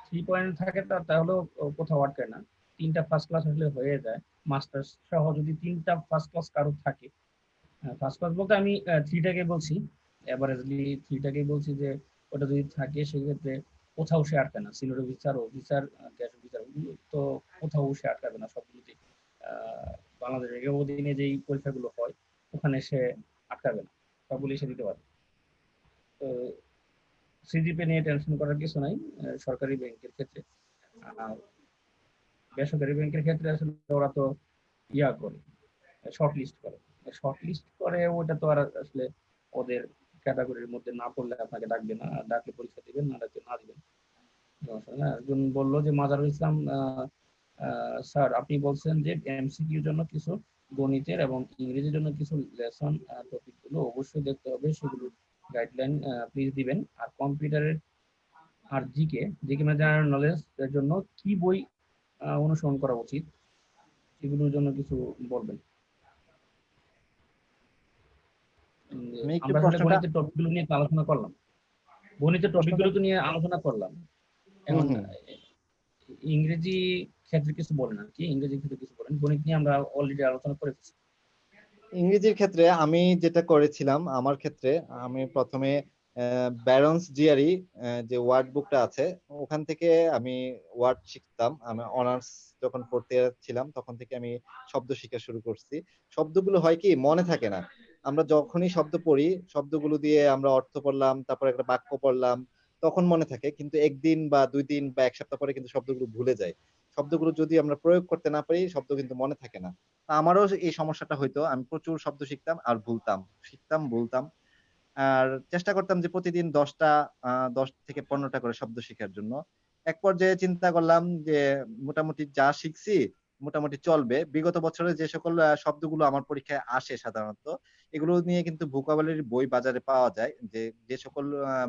3 পয়েন্ট থাকে তাহলেও কোথাও আটকায় না। 3টা ফার্স্ট ক্লাস হলে হয়ে যায়। মাস্টার্স সহ যদি 3টা ফার্স্ট ক্লাস কারো থাকে, ফার্স্ট ক্লাস বলতে আমি 3টাকে বলছি, এভারেজলি 3টাকে বলছি, যে ওটা যদি থাকে সেক্ষেত্রে কোথাও সে আটকায় না। Senior officer, officer, gas officer, তো কোথাও সে আটকাবে না, সবগুলোতে বাংলাদেশের অধীনে যেই পরীক্ষাগুলো হয় ওখানে সে আটকাবে না, সবগুলি সে দিতে পারবে। তো সিজিপি নিয়ে টেনশন করার কিছু নাই সরকারি ব্যাংকের ক্ষেত্রে। আর বেসরকারি ব্যাংকের ক্ষেত্রে আসলে ওরা তো ইয়া করে, শর্ট লিস্ট করে। শর্ট লিস্ট করে ওটা তো আর আসলে ওদের ক্যাটাগরির মধ্যে না পড়লে আপনাকে ডাকবে না, আর ডাকলে পরীক্ষা দিবেন, না ডাকলে না দিবেন, সমস্যা না। একজন বললো যে মাজারুল ইসলাম, স্যার আপনি বলছেন যে এমসিকিউর জন্য কিছু গণিতের এবং ইংরেজির জন্য কিছু লেসন টপিক গুলো অবশ্যই দেখতে হবে, সেগুলো গাইডলাইন প্লিজ দিবেন। আর কম্পিউটারের আর জিকে, জিকে মানে জেনারেল নলেজ এর জন্য কি বই অনুসরণ করা উচিত, সেগুলোর জন্য কিছু বলবেন। আমি একটু আমরা আসলে প্রশ্নটা। গণিতের টপিকগুলো নিয়ে তো আলোচনা করলাম, গণিতের প্রশ্নটা টপিকগুলো তো নিয়ে আলোচনা করলাম। হুম এখন হুম ইংরেজি ক্ষেত্রে কিছু বলেন, আর কি ইংরেজি ক্ষেত্রে কিছু বলেন, গণিত নিয়ে আমরা অলরেডি আলোচনা করে ফেলছি। ইংরেজির ক্ষেত্রে আমি যেটা করেছিলাম, আমার ক্ষেত্রে আমি প্রথমে ব্যারন্স জিআরই যে ওয়ার্ড বুকটা আছে, ওখান থেকে আমি ওয়ার্ড শিখতাম। আমি অনার্স যখন পড়তে ছিলাম তখন থেকে আমি শব্দ শিখা শুরু করছি। শব্দগুলো হয় কি মনে থাকে না, আমরা যখনই শব্দ পড়ি শব্দগুলো দিয়ে আমরা অর্থ পড়লাম, তারপর একটা বাক্য পড়লাম, তখন মনে থাকে, কিন্তু একদিন বা 2 দিন বা 1 সপ্তাহ পরে কিন্তু শব্দগুলো ভুলে যায়। শব্দগুলো যদি আমরা প্রয়োগ করতে না পারি শব্দ কিন্তু মনে থাকে না। আমারও এই সমস্যাটা হইতো, আমি প্রচুর শব্দ শিখতাম আর ভুলতাম, শিখতাম ভুলতাম। আর চেষ্টা করতাম যে প্রতিদিন 10 থেকে 15টা করে শব্দ শেখার জন্য। এক পর্যায়ে চিন্তা করলাম যে মোটামুটি যা শিখছি মোটামুটি চলবে। বিগত বছরে যে সকল শব্দগুলো আমার পরীক্ষায় আসে সাধারণত, এগুলো নিয়ে কিন্তু ভোকাবুলারি বই বাজারে পাওয়া যায়। যে যে সকল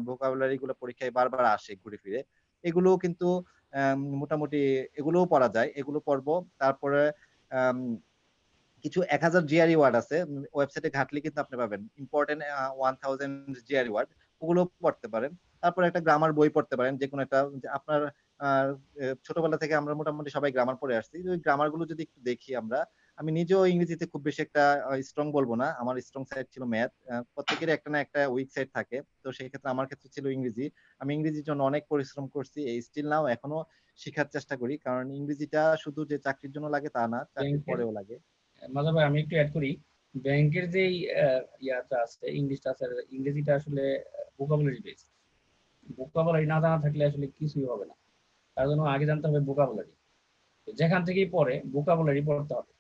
ভোকাবুলারি গুলো পরীক্ষায় বারবার আসে ঘুরে ফিরে, এগুলোও কিন্তু মোটামুটি এগুলোও পড়া যায়, এগুলো পড়বো। তারপরে আম কিছু 1000 জিআরই ওয়ার্ড আছে, ওয়েবসাইটে ঘাটলে কিন্তু আপনি পাবেন ইম্পর্টেন্ট 1000 জিআরই ওয়ার্ড, ওগুলো পড়তে পারেন। তারপর একটা গ্রামার বই পড়তে পারেন, যে কোনো একটা, যে আপনার ছোটবেলা থেকে আমরা মোটামুটি সবাই গ্রামার পড়ে আসছি, ওই গ্রামার গুলো যদি একটু দেখি আমরা। আমি নিজেও ইংরেজিতে খুব বেশি একটা স্ট্রং বলবো না, আমার স্ট্রং সাইড ছিল ম্যাথ। প্রত্যেকের একটা না একটা উইক সাইড থাকে, তো সেই ক্ষেত্রে আমার ক্ষেত্রে ছিল ইংরেজি। আমি ইংরেজির জন্য অনেক পরিশ্রম করছি, এই স্টিল নাও এখনো শিখার চেষ্টা করি, কারণ ইংরেজিটা শুধু যে চাকরির জন্য লাগে তা না, চাকরির ব্যাংকের, পরেও লাগে। মাঝে ভাই আমি একটু অ্যাড করি, ব্যাংকের যেই ইয়াটা আছে, ইংলিশটা আছে, ইংরেজিটা আসলে ভোকাবুলারি বেস। ভোকাবুলারি না জানা থাকলে আসলে কিছুই হবে না। তার জন্য আগে জানতে হবে ভোকাবুলারি, যেখান থেকেই পড়ে ভোকাবুলারি পড়তে হবে।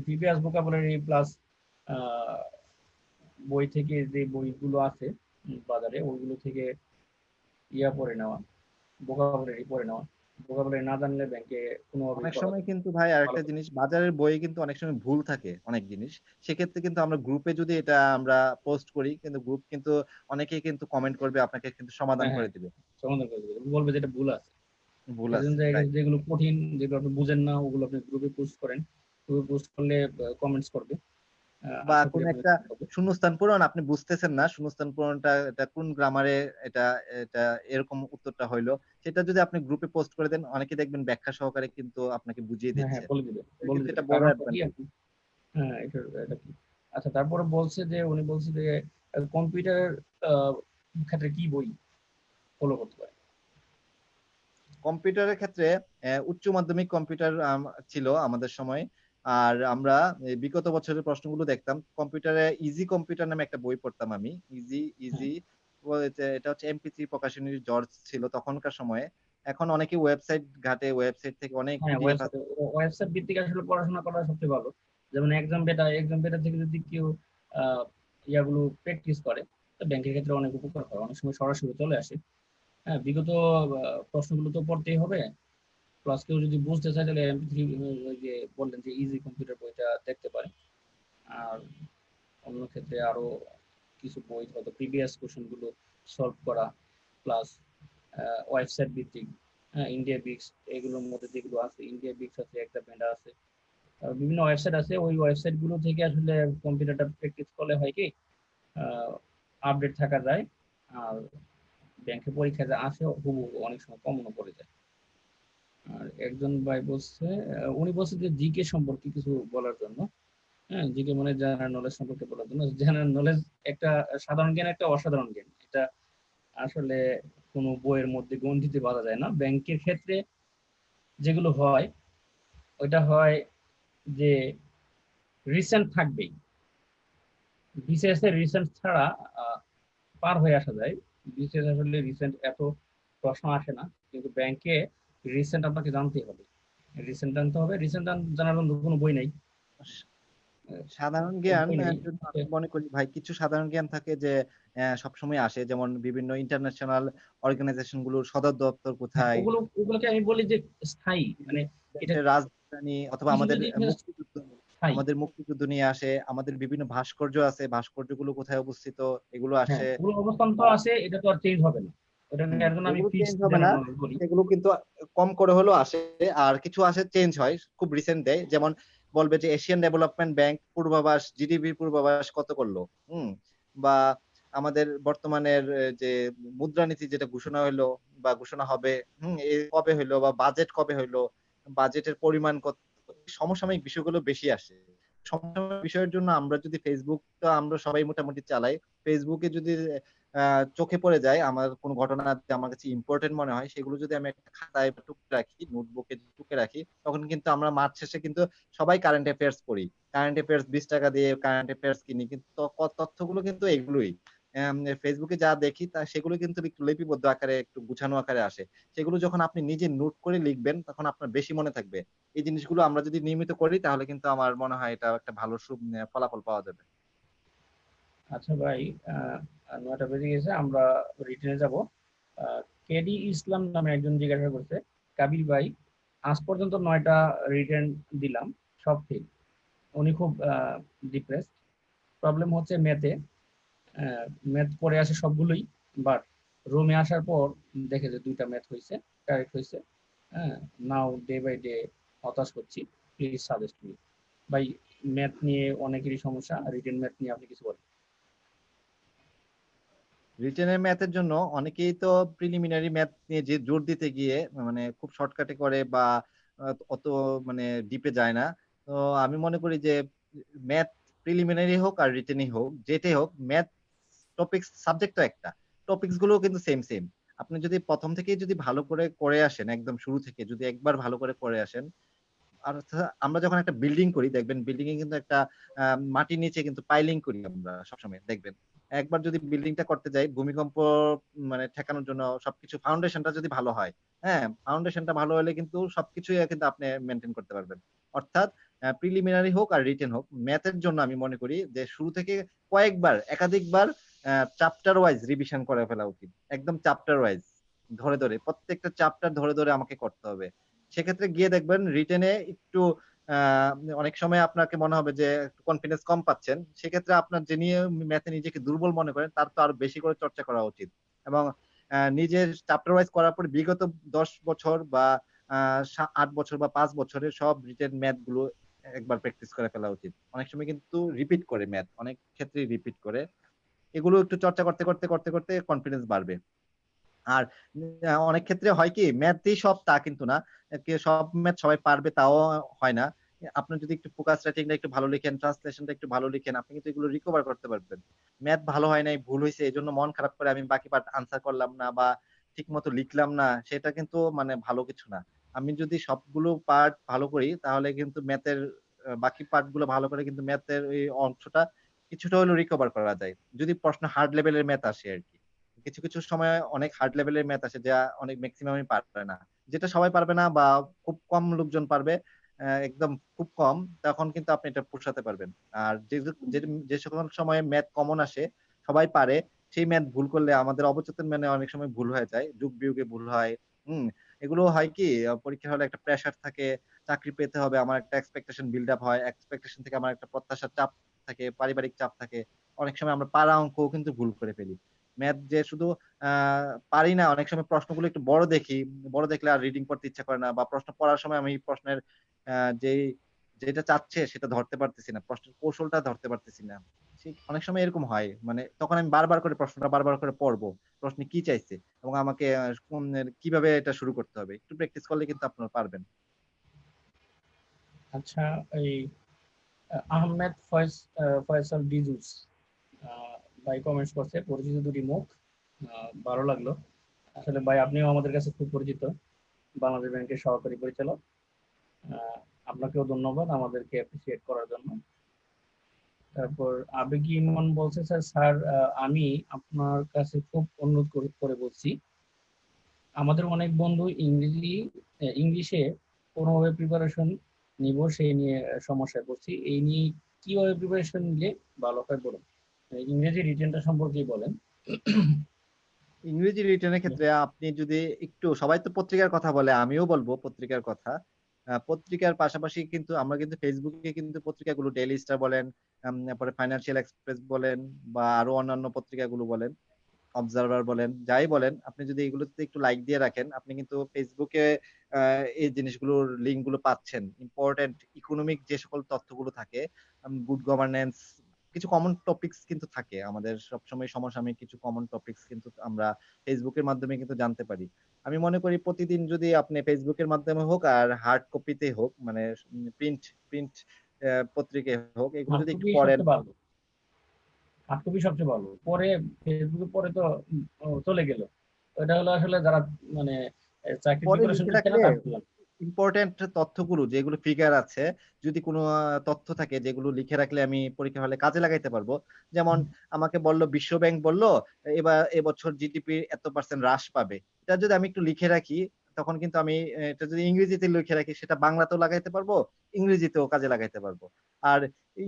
প্রিভিয়াস ভোকাবুলারি প্লাস বই থেকে যে বইগুলো আছে বাজারে, ওইগুলো থেকে ইয়া পড়ে নেওয়া, ভোকাবুলারি পড়ে নেওয়া। ভোকাবুলারি না জানলে ব্যাংকে কোনোভাবেই অনেক করা সময় যাবে না। কিন্তু ভাই ভালো আরেকটা করে। জিনিস, বাজারের বইয়ে কিন্তু অনেক সময় ভুল থাকে অনেক জিনিস। সেক্ষেত্রে কিন্তু আমরা গ্রুপে যদি এটা আমরা পোস্ট করি, কিন্তু গ্রুপ কিন্তু অনেকেই কিন্তু কমেন্ট করবে, আপনাকে কিন্তু সমাধান হ্যাঁ, করে হ্যাঁ, দিবে। সমাধান করে দেবে, বলবে যেটা ভুল আছে। ভুল এজন্য আছে, জায়গায় রাইট। যেগুলো কঠিন, যেগুলো আপনি বুঝেন না, ওগুলো আপনি গ্রুপে পোস্ট করেন। গ্রুপে পোস্ট করলে কমেন্টস করবে। বা আশা করি কোন আপনাদের একটা help হবে। শূন্যস্থান পূরণ আপনি বুঝতেছেন না, শূন্যস্থান পূরণটা এটা কোন গ্রামারে, এটা এটা এরকম উত্তরটা হইলো, সেটা যদি আপনি গ্রুপে পোস্ট করে দেন, অনেকে দেখবেন ব্যাখ্যা সহকারে কিন্তু আপনাকে বুঝিয়ে হ্যাঁ, হ্যাঁ, দিচ্ছে। বলে দিবে, এই বলে ক্ষেত্রে দিবে এটা বড় কারণটা কি অ্যাডভান্টেজ। আপনি। হ্যাঁ, এটা কি। আচ্ছা, তারপরে বলছে যে উনি বলছে যে কম্পিউটার ক্ষেত্রে কি বই ফলো করতে পারে। কম্পিউটারের ক্ষেত্রে উচ্চ মাধ্যমিক কম্পিউটার ছিল আমাদের সময়। আর আমরা এই বিগত বছরের প্রশ্নগুলো দেখতাম, কম্পিউটারে ইজি কম্পিউটার নামে একটা বই পড়তাম আমি। ইজি হ্যাঁ, ইজি এটা হচ্ছে এমপি3 প্রকাশনীর জর্জ ছিল তখনকার সময়ে। এখন অনেকে ওয়েবসাইট ঘাটে, ওয়েবসাইট থেকে অনেক হ্যাঁ, পিডিএফ ওয়েবসাইট, আছে। ওয়েবসাইট ভিত্তিক আসলে পড়াশোনা করা সবচেয়ে ভালো। যেমন এক্সাম বেটা থেকে যদি কেউ আহ, ইয়াগুলো প্র্যাকটিস করে, তো ব্যাংকের ক্ষেত্রে অনেক উপকার হয়, অনেক সময় সরাসরি চলে আসে। হ্যাঁ, বিগত প্রশ্নগুলো তো পড়তেই হবে, প্লাস কেউ যদি বুঝতে চায় তাহলে এমপি3, যে বললেন যে ইজি কম্পিউটার বইটা দেখতে পারে। আর অন্য ক্ষেত্রে আরো কিছু বই, হয়তো প্রিভিয়াস কোশ্চেন গুলো সলভ করা, প্লাস ওয়েবসাইট ভিত্তিক ইন্ডিয়া বিক্স, এগুলোর মধ্যে যেগুলো আছে, ইন্ডিয়া বিক্স আছে, একটা ভেন্ডার আছে, বিভিন্ন ওয়েবসাইট আছে। ওই ওয়েবসাইট গুলো থেকে আসলে কম্পিউটারটা প্র্যাকটিস করলে হয় কি আপডেট থাকা যায়। আর ব্যাংকে পরীক্ষা যে আসে হুবহু অনেক সময় কমনও পড়ে যায়। আর একজন ভাই বলছে, উনি বলছে যে জিকে সম্পর্কে কিছু বলার জন্য। হ্যাঁ, জিকে মানে জেনারেল নলেজ সম্পর্কে বলার জন্য। জেনারেল নলেজ একটা সাধারণ জ্ঞান, একটা অসাধারণ জ্ঞান, এটা আসলে কোনো বইয়ের মধ্যে গ্রন্থিতে পাওয়া যায় না। ব্যাংকের ক্ষেত্রে যেগুলো হয়, ওইটা হয় যে রিসেন্ট থাকবেই। বিসিএস এর রিসেন্ট ছাড়া আহ, পার হয়ে আসা যায়। বিসিএস আসলে রিসেন্ট এত প্রশ্ন আসে না, কিন্তু ব্যাংকে রিসেন্ট আপনাকে জানতেই হবে। রিসেন্ট জানতে হবে, রিসেন্ট জানার জন্য কোনো বই নাই। সাধারণ জ্ঞান বই নেই। জন্য আমি মনে করি ভাই কিছু সাধারণ জ্ঞান থাকে যে সবসময় আসে, যেমন বিভিন্ন ইন্টারন্যাশনাল অর্গানাইজেশন গুলোর সদর দপ্তর হ্যাঁ, কোথায়, ওগুলোকে আমি বলি যে স্থায়ী, মানে এটা দেশের রাজধানী, অথবা কিছু আমাদের কিছু জিনিস মুক্তিযুদ্ধ, স্থায়ী। আমাদের মুক্তিযুদ্ধ নিয়ে আসে, আমাদের বিভিন্ন ভাস্কর্য আছে, ভাস্কর্যগুলো কোথায় অবস্থিত এগুলো হ্যাঁ, আসে। ওগুলো অবস্থান তো বা আছে, এটা তো আর চেঞ্জ হবে না। ওটাকে এর জন্য আমি এগুলো চেঞ্জ ফিক্সড হবে না, জেনারেল নলেজ বলি। সেগুলো কিন্তু কম করে হলেও আসে। আর কিছু আসে চেঞ্জ হয়, খুব রিসেন্ট দেয়, যেমন বলবে যে এশিয়ান ডেভেলপমেন্ট ব্যাংক পূর্বাভাস, জিডিপি পূর্বাভাস কত করলো, বা আমাদের বর্তমানের যে মুদ্রানীতি যেটা ঘোষণা হইলো বা ঘোষণা হবে, কবে হইলো, বা বাজেট কবে হইলো, বাজেটের পরিমাণ কত, সমসাময়িক বিষয়গুলো বেশি আসে। সমসাময়িক বিষয়ের জন্য আমরা যদি ফেসবুকটা আমরা সবাই মোটামুটি চালাই, ফেসবুকে যদি চোখে পড়ে যায় আমার কোন ঘটনা যে আমার কাছে ইম্পর্টেন্ট মনে হয়, সেগুলো যদি আমি একটা খাতায় বা টুকে রাখি, নোটবুকে টুকে রাখি, তখন কিন্তু আমরা মাস শেষে কিন্তু সবাই কারেন্ট অ্যাফেয়ার্স পড়ি। কারেন্ট অ্যাফেয়ার্স 20 টাকা দিয়ে কারেন্ট অ্যাফেয়ার্স কিনি, কিন্তু তথ্যগুলো কিন্তু এগুলোই। ফেসবুকে যা দেখি তা সেগুলো কিন্তু একটু লিপিবদ্ধ আকারে, একটু গুছানো আকারে আসে। সেগুলো যখন আপনি নিজে নোট করে লিখবেন তখন আপনার বেশি মনে থাকবে। এই জিনিসগুলো আমরা যদি নিয়মিত করি তাহলে কিন্তু আমার মনে হয় এটা একটা ভালো ফলাফল পাওয়া যাবে। আচ্ছা ভাই, 9টা বেজে গেছে, আমরা রিটেনে যাব। কেডি ইসলাম নামে একজন জিজ্ঞাসা করছে, কাবির ভাই, আজ পর্যন্ত 9টা রিটেন দিলাম, সব ফেল। উনি খুব ডিপ্রেসড। প্রবলেম হচ্ছে ম্যাথে, ম্যাথ করে আসে সবগুলোই, বাট রুমে আসার পর দেখে যে 2টা ম্যাথ হয়েছে, কারেক্ট হয়েছে। হ্যাঁ, নাও ডে বাই ডে হতাশ হচ্ছি, প্লিজ সাজেস্ট মি। ভাই, ম্যাথ নিয়ে অনেকেরই সমস্যা, রিটেন ম্যাথ নিয়ে আপনি কিছু বলেন। রিটেনের ম্যাথের জন্য অনেকেই তো প্রিলিমিনারি ম্যাথ নিয়ে যে জোর দিতে গিয়ে মানে খুব শর্টকাটে করে, বা অত মানে ডিপে যায় না। তো আমি মনে করি যে ম্যাথ প্রিলিমিনারি হোক আর রিটেনই হোক, যেটাই হোক, ম্যাথ টপিক্স সাবজেক্ট তো একটা, টপিকস গুলো কিন্তু সেম সেম। আপনি যদি প্রথম থেকেই যদি ভালো করে করে আসেন, একদম শুরু থেকে যদি একবার ভালো করে করে আসেন, আর আমরা যখন একটা বিল্ডিং করি দেখবেন, বিল্ডিং এ কিন্তু একটা মাটির নিচে কিন্তু পাইলিং করি আমরা সবসময় দেখবেন। একবার যদি বিল্ডিংটা করতে যাই, ভূমিকম্প মানে ঠেকানোর জন্য সবকিছু ফাউন্ডেশনটা যদি ভালো হয়, হ্যাঁ, ফাউন্ডেশনটা ভালো হলে কিন্তু সবকিছুই কিন্তু আপনি মেনটেন করতে পারবেন। অর্থাৎ প্রিলিমিনারি হোক আর রিটেন হোক, ম্যাথের জন্য আমি মনে করি যে শুরু থেকে কয়েকবার, একাধিকবার চ্যাপ্টার ওয়াইজ রিভিশন করে ফেলা উচিত। একদম চ্যাপ্টার ওয়াইজ ধরে ধরে, প্রত্যেকটা চ্যাপ্টার ধরে ধরে আমাকে করতে হবে। সেক্ষেত্রে গিয়ে দেখবেন রিটেনে একটু আহ, অনেক সময় আপনাকে মনে হবে যে কনফিডেন্স কম পাচ্ছেন। সেক্ষেত্রে আপনার যে নিয়ে ম্যাথে নিজেকে দুর্বল মনে করেন, তার তো আরো বেশি করে চর্চা করা উচিত। এবং নিজের চ্যাপ্টার ওয়াইজ করার পরে বিগত 10 বছর বা 8 বছর বা 5 বছরের সব রিটেন ম্যাথ গুলো একবার প্র্যাকটিস করে ফেলা উচিত। অনেক সময় কিন্তু রিপিট করে ম্যাথ, অনেক ক্ষেত্রেই রিপিট করে। এগুলো একটু চর্চা করতে করতে করতে করতে কনফিডেন্স বাড়বে। আর অনেক ক্ষেত্রে হয় কি, ম্যাথই সব তা কিন্তু না, সব ম্যাথ সবাই পারবে তাও হয় না। আপনি যদি একটু ফোকাস রাইটিংটা একটু ভালো লিখেন, ট্রান্সলেশনটা একটু ভালো লিখেন, আপনি কিন্তু এগুলো রিকভার করতে পারবেন। ম্যাথ ভালো হয় নাই, ভুল হয়েছে, এই জন্য মন খারাপ করে আমি বাকি পার্ট আনসার করলাম না বা ঠিক মতো লিখলাম না, সেটা কিন্তু মানে ভালো কিছু না। আমি যদি সবগুলো পার্ট ভালো করি তাহলে কিন্তু ম্যাথের বাকি পার্ট গুলো ভালো করে কিন্তু ম্যাথের এই অংশটা কিছুটা হলেও রিকভার করা যায়, যদি প্রশ্ন হার্ড লেভেলের ম্যাথ আসে আর কি। কিছু কিছু সময় অনেক হার্ড লেভেলের ম্যাথ আসে যা অনেক ম্যাক্সিমামই পারবে না, যেটা সবাই পারবে না বা খুব কম লোকজন পারবে, একদম খুব কম, তখন কিন্তু আপনি এটা পোষাতে পারবেন। আর যে যে সকল সময় ম্যাথ কমন আসে, সবাই পারে, সেই ম্যাথ ভুল করলে আমাদের অবচেতন মানে অনেক সময় ভুল হয়ে যায়, যোগ বিয়োগে ভুল হয়। হুম এগুলো হয় কি, পরীক্ষা হলে একটা প্রেশার থাকে, চাকরি পেতে হবে, আমার একটা এক্সপেকটেশন বিল্ড আপ হয়, এক্সপেকটেশন থেকে আমার একটা প্রত্যাশার চাপ থাকে, পারিবারিক চাপ থাকে। অনেক সময় আমরা পাড়া অঙ্কও কিন্তু ভুল করে ফেলি। ম্যাথ যে শুধু পারি না, অনেক সময় প্রশ্নগুলো একটু বড় দেখি, বড় দেখলে আর রিডিং পড়তে ইচ্ছা করে না, বা প্রশ্ন পড়ার সময় আমি প্রশ্নের যেই যেটা চাচ্ছে সেটা ধরতে পারতেছি না, প্রশ্নের কৌশলটা ধরতে পারতেছি না। ঠিক অনেক সময় এরকম হয়, মানে তখন আমি বারবার করে প্রশ্নটা বারবার করে পড়বো, প্রশ্নে কি চাইছে এবং আমাকে কিভাবে এটা শুরু করতে হবে, একটু প্র্যাকটিস করলে কিন্তু আপনারা পারবেন। আচ্ছা, এই আহমেদ ফয়সাল ডিজুস ভাই কমেন্টস করছে, পরিচিত দুটি মুখ, ভালো লাগলো। আসলে ভাই আপনিও আমাদের কাছে খুব পরিচিত, বাংলাদেশ ব্যাংকের সহকারী পরিচালক। আহ, আপনাকেও ধন্যবাদ আমাদেরকে অ্যাপ্রিসিয়েট করার জন্য। তারপর আবেগী ইমন বলছে, স্যার স্যার আমি আপনার কাছে খুব অনুরোধ করে বলছি, আমাদের অনেক বন্ধু ইংলিশে কোনোভাবে প্রিপারেশন নিব সেই নিয়ে সমস্যায় পড়ছি, এই নিয়ে কিভাবে প্রিপারেশন নিলে ভালো হয় বলুন। ইংরেজি রিটেনটা সম্পর্কেই বলেন। ইংরেজি রিটেনের ক্ষেত্রে আপনি যদি একটু, সবাই তো পত্রিকার কথা বলে, আমিও বলবো পত্রিকার কথা। পত্রিকার পাশাপাশি কিন্তু আমরা কিন্তু ফেসবুকে কিন্তু পত্রিকাগুলো, ডেইলি স্টার বলেন, তারপরে ফাইন্যান্সিয়াল এক্সপ্রেস বলেন, বা আরো অন্যান্য পত্রিকাগুলো বলেন, অবজারভার বলেন, যাই বলেন, আপনি যদি এগুলোতে একটু লাইক দিয়ে রাখেন, আপনি কিন্তু ফেসবুকে এই জিনিসগুলোর লিঙ্ক গুলো পাচ্ছেন। ইম্পর্টেন্ট ইকোনমিক যে সকল তথ্যগুলো থাকে, গুড গভর্নেন্স, কিছু কমন টপিকস কিন্তু থাকে আমাদের, সবসময় সমসাময়িক কিছু কমন টপিকস কিন্তু আমরা ফেসবুকের মাধ্যমে কিন্তু জানতে পারি। আমি মনে করি প্রতিদিন যদি আপনি ফেসবুকের মাধ্যমে হোক আর হার্ড কপিতে হোক, মানে প্রিন্ট প্রিন্ট পত্রিকায় হোক, এগুলো হার্ড যদি একটু কপি পড়েন। সবচেয়ে ভালো, হার্ড কপি সবচেয়ে ভালো। পরে ফেসবুকে পরে তো চলে গেল, ওটা হলো আসলে যারা মানে চাকরি পরে প্রিপারেশন লিখে নিচ্ছে না রাখলে তাদের জন্য। ইম্পর্টেন্ট তথ্যগুলো, যেগুলো ফিগার আছে, যদি কোনো তথ্য থাকে যেগুলো লিখে রাখলে আমি পরীক্ষা হলে কাজে লাগাইতে পারবো। যেমন আমাকে বলল, বিশ্ব ব্যাংক বলল এবার এবছর জিডিপি এত পার্সেন্ট হ্রাস পাবে, এটা যদি আমি একটু লিখে রাখি, তখন কিন্তু আমি এটা যদি ইংরেজিতে লিখে রাখি, সেটা বাংলাতেও লাগাইতে পারবো, ইংরেজিতেও কাজে লাগাইতে পারবো। আর